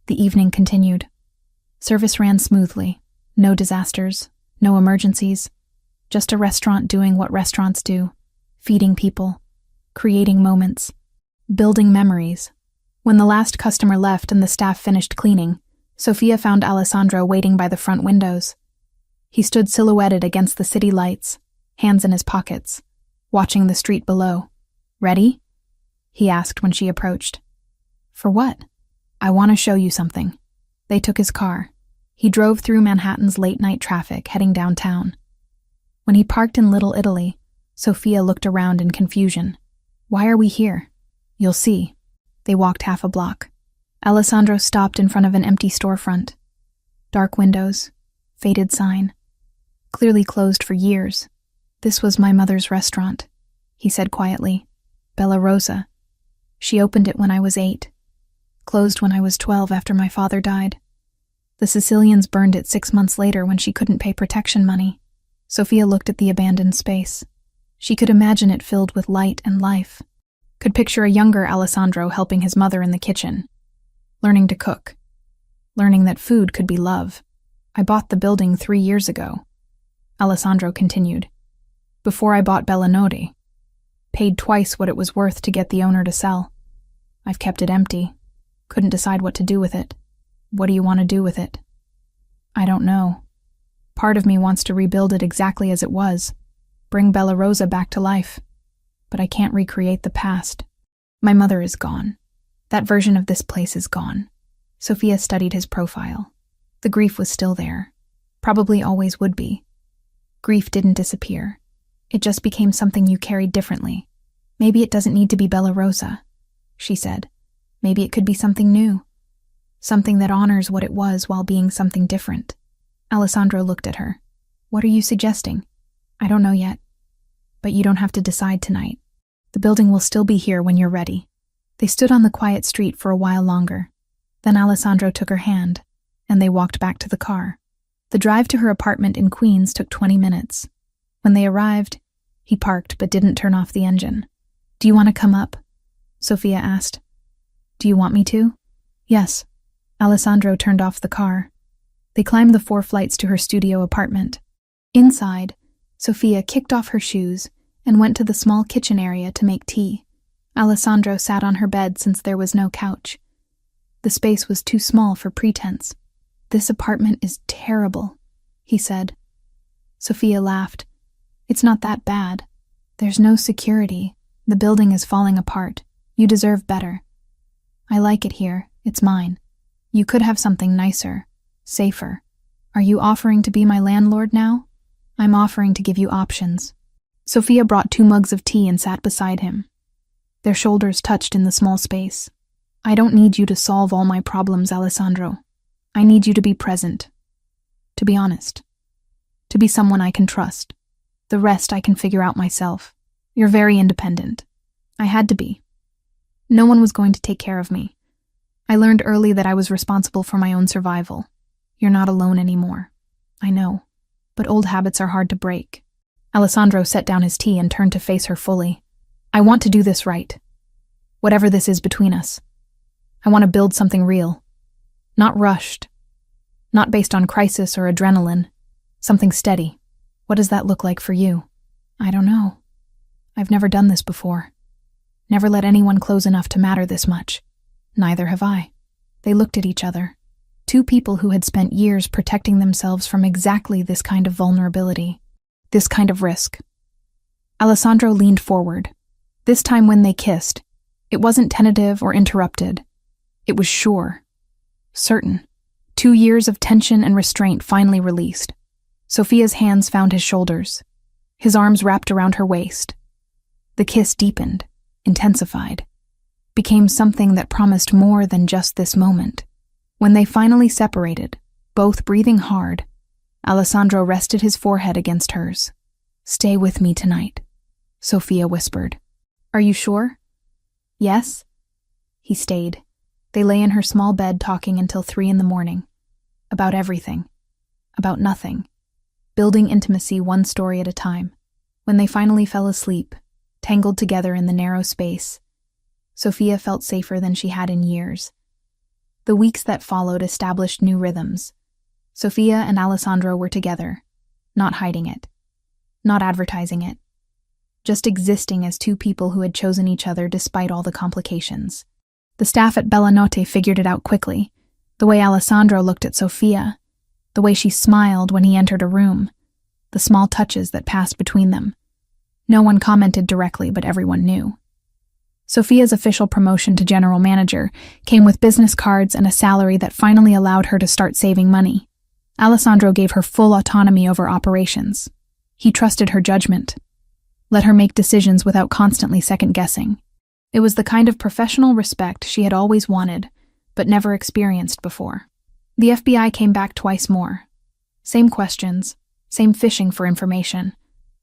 The evening continued. Service ran smoothly. No disasters, no emergencies. Just a restaurant doing what restaurants do. Feeding people. Creating moments. Building memories. When the last customer left and the staff finished cleaning, Sophia found Alessandro waiting by the front windows. He stood silhouetted against the city lights, hands in his pockets, watching the street below. "Ready?" he asked when she approached. "For what?" "I want to show you something." They took his car. He drove through Manhattan's late-night traffic, heading downtown. When he parked in Little Italy, Sophia looked around in confusion. "Why are we here?" "You'll see." They walked half a block. Alessandro stopped in front of an empty storefront. Dark windows, faded sign. Clearly closed for years. "This was my mother's restaurant," he said quietly. "Bella Rosa. She opened it when I was 8. Closed when I was 12 after my father died. The Sicilians burned it 6 months later when she couldn't pay protection money." Sophia looked at the abandoned space. She could imagine it filled with light and life. Could picture a younger Alessandro helping his mother in the kitchen. Learning to cook. Learning that food could be love. "I bought the building 3 years ago," Alessandro continued. "Before I bought Billionaire. Paid twice what it was worth to get the owner to sell. I've kept it empty. Couldn't decide what to do with it." "What do you want to do with it?" "I don't know. Part of me wants to rebuild it exactly as it was. Bring Bella Rosa back to life. But I can't recreate the past. My mother is gone. That version of this place is gone." Sophia studied his profile. The grief was still there. Probably always would be. Grief didn't disappear. It just became something you carried differently. "Maybe it doesn't need to be Bella Rosa," she said. "Maybe it could be something new. Something that honors what it was while being something different." Alessandro looked at her. "What are you suggesting?" "I don't know yet. But you don't have to decide tonight. The building will still be here when you're ready." They stood on the quiet street for a while longer. Then Alessandro took her hand, and they walked back to the car. The drive to her apartment in Queens took 20 minutes. When they arrived, he parked but didn't turn off the engine. "Do you want to come up?" Sophia asked. "Do you want me to?" "Yes." Alessandro turned off the car. They climbed the 4 flights to her studio apartment. Inside, Sophia kicked off her shoes and went to the small kitchen area to make tea. Alessandro sat on her bed since there was no couch. The space was too small for pretense. "This apartment is terrible," he said. Sophia laughed. "It's not that bad. There's no security. The building is falling apart. You deserve better. I like it here. It's mine. You could have something nicer, safer. Are you offering to be my landlord now? I'm offering to give you options." Sophia brought 2 mugs of tea and sat beside him. Their shoulders touched in the small space. I don't need you to solve all my problems, Alessandro. I need you to be present. To be honest. To be someone I can trust. The rest I can figure out myself. You're very independent. I had to be. No one was going to take care of me. I learned early that I was responsible for my own survival. You're not alone anymore. I know. But old habits are hard to break. Alessandro set down his tea and turned to face her fully. I want to do this right. Whatever this is between us. I want to build something real. Not rushed. Not based on crisis or adrenaline. Something steady. What does that look like for you? I don't know. I've never done this before. Never let anyone close enough to matter this much. Neither have I. They looked at each other. 2 people who had spent years protecting themselves from exactly this kind of vulnerability. This kind of risk. Alessandro leaned forward. This time when they kissed, it wasn't tentative or interrupted. It was sure. Certain. 2 years of tension and restraint finally released. Sophia's hands found his shoulders. His arms wrapped around her waist. The kiss deepened, intensified, became something that promised more than just this moment. When they finally separated, both breathing hard, Alessandro rested his forehead against hers. Stay with me tonight, Sophia whispered. Are you sure? Yes? He stayed. They lay in her small bed talking until 3 a.m. About everything. About nothing. Building intimacy one story at a time. When they finally fell asleep, tangled together in the narrow space, Sophia felt safer than she had in years. The weeks that followed established new rhythms. Sophia and Alessandro were together, not hiding it, not advertising it, just existing as 2 people who had chosen each other despite all the complications. The staff at Bellinote figured it out quickly, the way Alessandro looked at Sophia, the way she smiled when he entered a room, the small touches that passed between them. No one commented directly, but everyone knew. Sophia's official promotion to general manager came with business cards and a salary that finally allowed her to start saving money. Alessandro gave her full autonomy over operations. He trusted her judgment, let her make decisions without constantly second-guessing. It was the kind of professional respect she had always wanted, but never experienced before. The FBI came back twice more. Same questions, same fishing for information.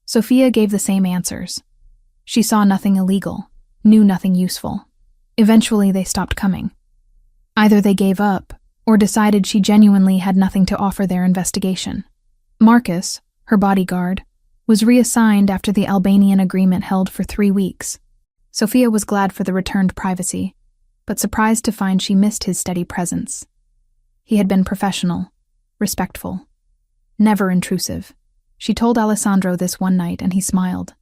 Sophia gave the same answers. She saw nothing illegal, knew nothing useful. Eventually they stopped coming. Either they gave up, or decided she genuinely had nothing to offer their investigation. Marcus, her bodyguard, was reassigned after the Albanian agreement held for 3 weeks. Sophia was glad for the returned privacy, but surprised to find she missed his steady presence. He had been professional, respectful, never intrusive. She told Alessandro this one night and he smiled.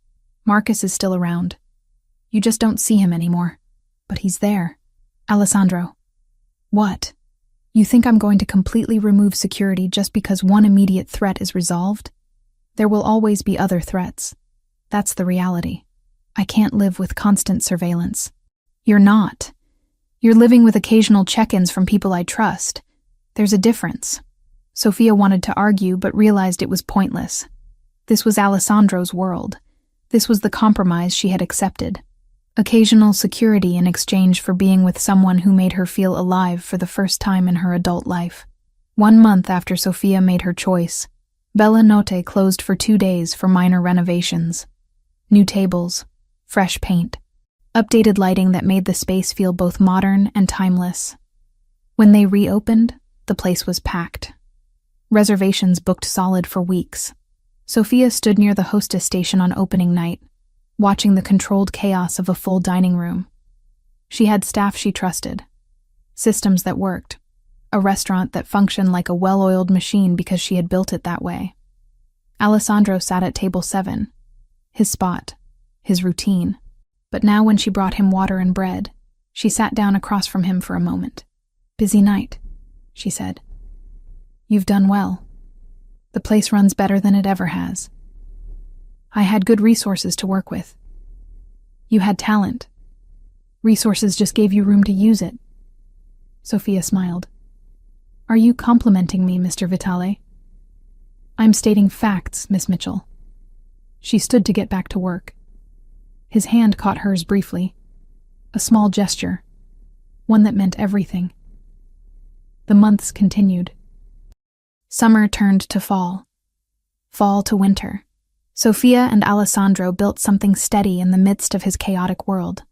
Marcus is still around. You just don't see him anymore. But he's there. Alessandro. What? You think I'm going to completely remove security just because one immediate threat is resolved? There will always be other threats. That's the reality. I can't live with constant surveillance. You're not. You're living with occasional check-ins from people I trust. There's a difference. Sophia wanted to argue but realized it was pointless. This was Alessandro's world. This was the compromise she had accepted. Occasional security in exchange for being with someone who made her feel alive for the first time in her adult life. 1 month after Sophia made her choice, Bellinote closed for 2 days for minor renovations. New tables, fresh paint, updated lighting that made the space feel both modern and timeless. When they reopened, the place was packed. Reservations booked solid for weeks. Sophia stood near the hostess station on opening night, watching the controlled chaos of a full dining room. She had staff she trusted, systems that worked, a restaurant that functioned like a well-oiled machine because she had built it that way. Alessandro sat at table 7, his spot, his routine. But now when she brought him water and bread, she sat down across from him for a moment. Busy night, she said. You've done well. The place runs better than it ever has. I had good resources to work with. You had talent. Resources just gave you room to use it. Sophia smiled. Are you complimenting me, Mr. Vitale? I'm stating facts, Miss Mitchell. She stood to get back to work. His hand caught hers briefly. A small gesture, one that meant everything. The months continued. Summer turned to fall. Fall to winter. Sofia and Alessandro built something steady in the midst of his chaotic world.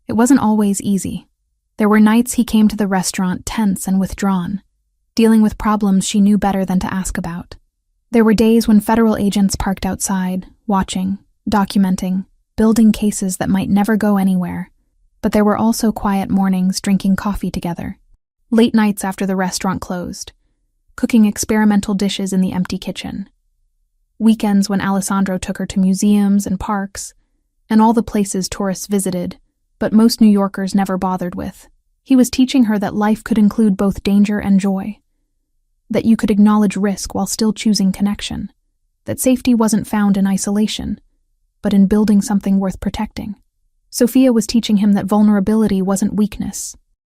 It wasn't always easy. There were nights he came to the restaurant tense and withdrawn, dealing with problems she knew better than to ask about. There were days when federal agents parked outside, watching, documenting, building cases that might never go anywhere. But there were also quiet mornings drinking coffee together, late nights after the restaurant closed, cooking experimental dishes in the empty kitchen. Weekends when Alessandro took her to museums and parks, and all the places tourists visited, but most New Yorkers never bothered with. He was teaching her that life could include both danger and joy, that you could acknowledge risk while still choosing connection, that safety wasn't found in isolation, but in building something worth protecting. Sofia was teaching him that vulnerability wasn't weakness,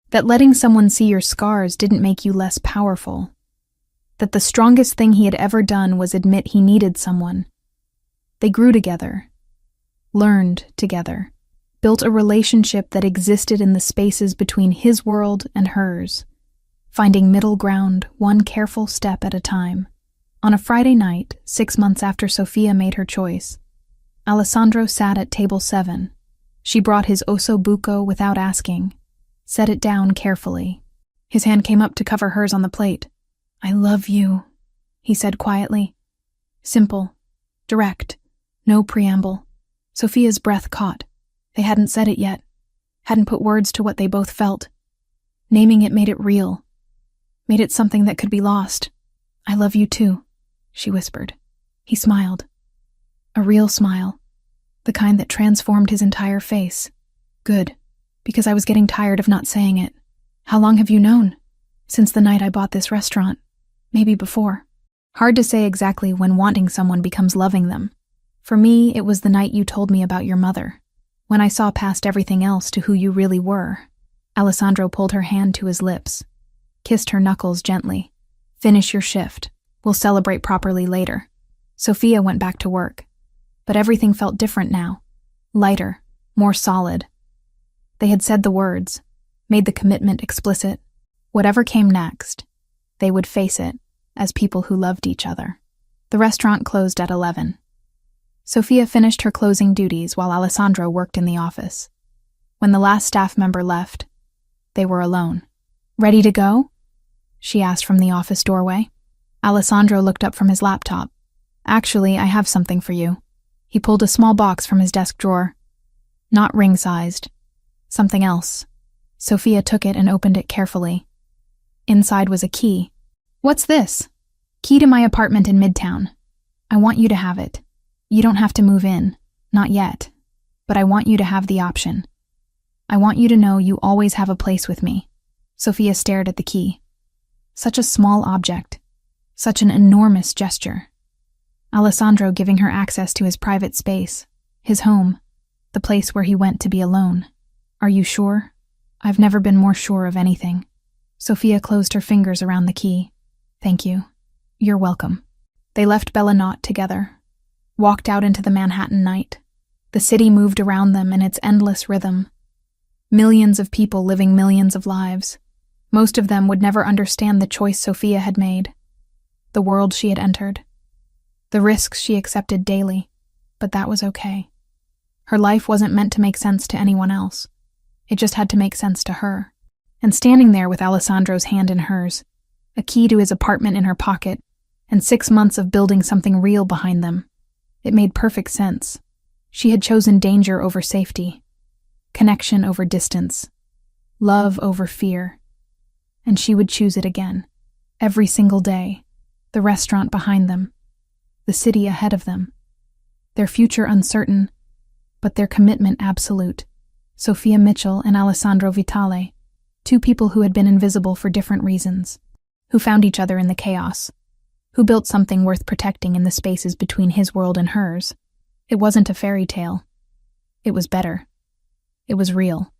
that letting someone see your scars didn't make you less powerful, that the strongest thing he had ever done was admit he needed someone. They grew together, learned together, built a relationship that existed in the spaces between his world and hers, finding middle ground one careful step at a time. On a Friday night, 6 months after Sofia made her choice, Alessandro sat at table 7. She brought his osso buco without asking, set it down carefully. His hand came up to cover hers on the plate. "I love you," he said quietly. Simple, direct, no preamble. Sofia's breath caught. They hadn't said it yet, hadn't put words to what they both felt. Naming it made it real, made it something that could be lost. "I love you too," she whispered. He smiled. A real smile, the kind that transformed his entire face. "Good, because I was getting tired of not saying it. How long have you known?" "Since the night I bought this restaurant. Maybe before." Hard to say exactly when wanting someone becomes loving them. For me, it was the night you told me about your mother, when I saw past everything else to who you really were. Alessandro pulled her hand to his lips, kissed her knuckles gently. "Finish your shift. We'll celebrate properly later." Sofia went back to work. But everything felt different now. Lighter, more solid. They had said the words, made the commitment explicit. Whatever came next, they would face it as people who loved each other. The restaurant closed at 11. Sofia finished her closing duties while Alessandro worked in the office. When the last staff member left, they were alone. "Ready to go?" she asked from the office doorway. Alessandro looked up from his laptop. "Actually, I have something for you." He pulled a small box from his desk drawer. Not ring-sized. Something else. Sofia took it and opened it carefully. Inside was a key. "What's this?" "Key to my apartment in Midtown. I want you to have it. You don't have to move in. Not yet. But I want you to have the option. I want you to know you always have a place with me." Sofia stared at the key. Such a small object. Such an enormous gesture. Alessandro giving her access to his private space, his home, the place where he went to be alone. "Are you sure?" "I've never been more sure of anything." Sofia closed her fingers around the key. "Thank you. You're welcome." They left Billionaire together, walked out into the Manhattan night. The city moved around them in its endless rhythm. Millions of people living millions of lives. Most of them would never understand the choice Sofia had made, the world she had entered, the risks she accepted daily, but that was okay. Her life wasn't meant to make sense to anyone else. It just had to make sense to her. And standing there with Alessandro's hand in hers, a key to his apartment in her pocket, and 6 months of building something real behind them, it made perfect sense. She had chosen danger over safety, connection over distance, love over fear, and she would choose it again, every single day, the restaurant behind them, the city ahead of them, their future uncertain, but their commitment absolute. Sofia Mitchell and Alessandro Vitale, 2 people who had been invisible for different reasons, who found each other in the chaos, who built something worth protecting in the spaces between his world and hers. It wasn't a fairy tale. It was better. It was real.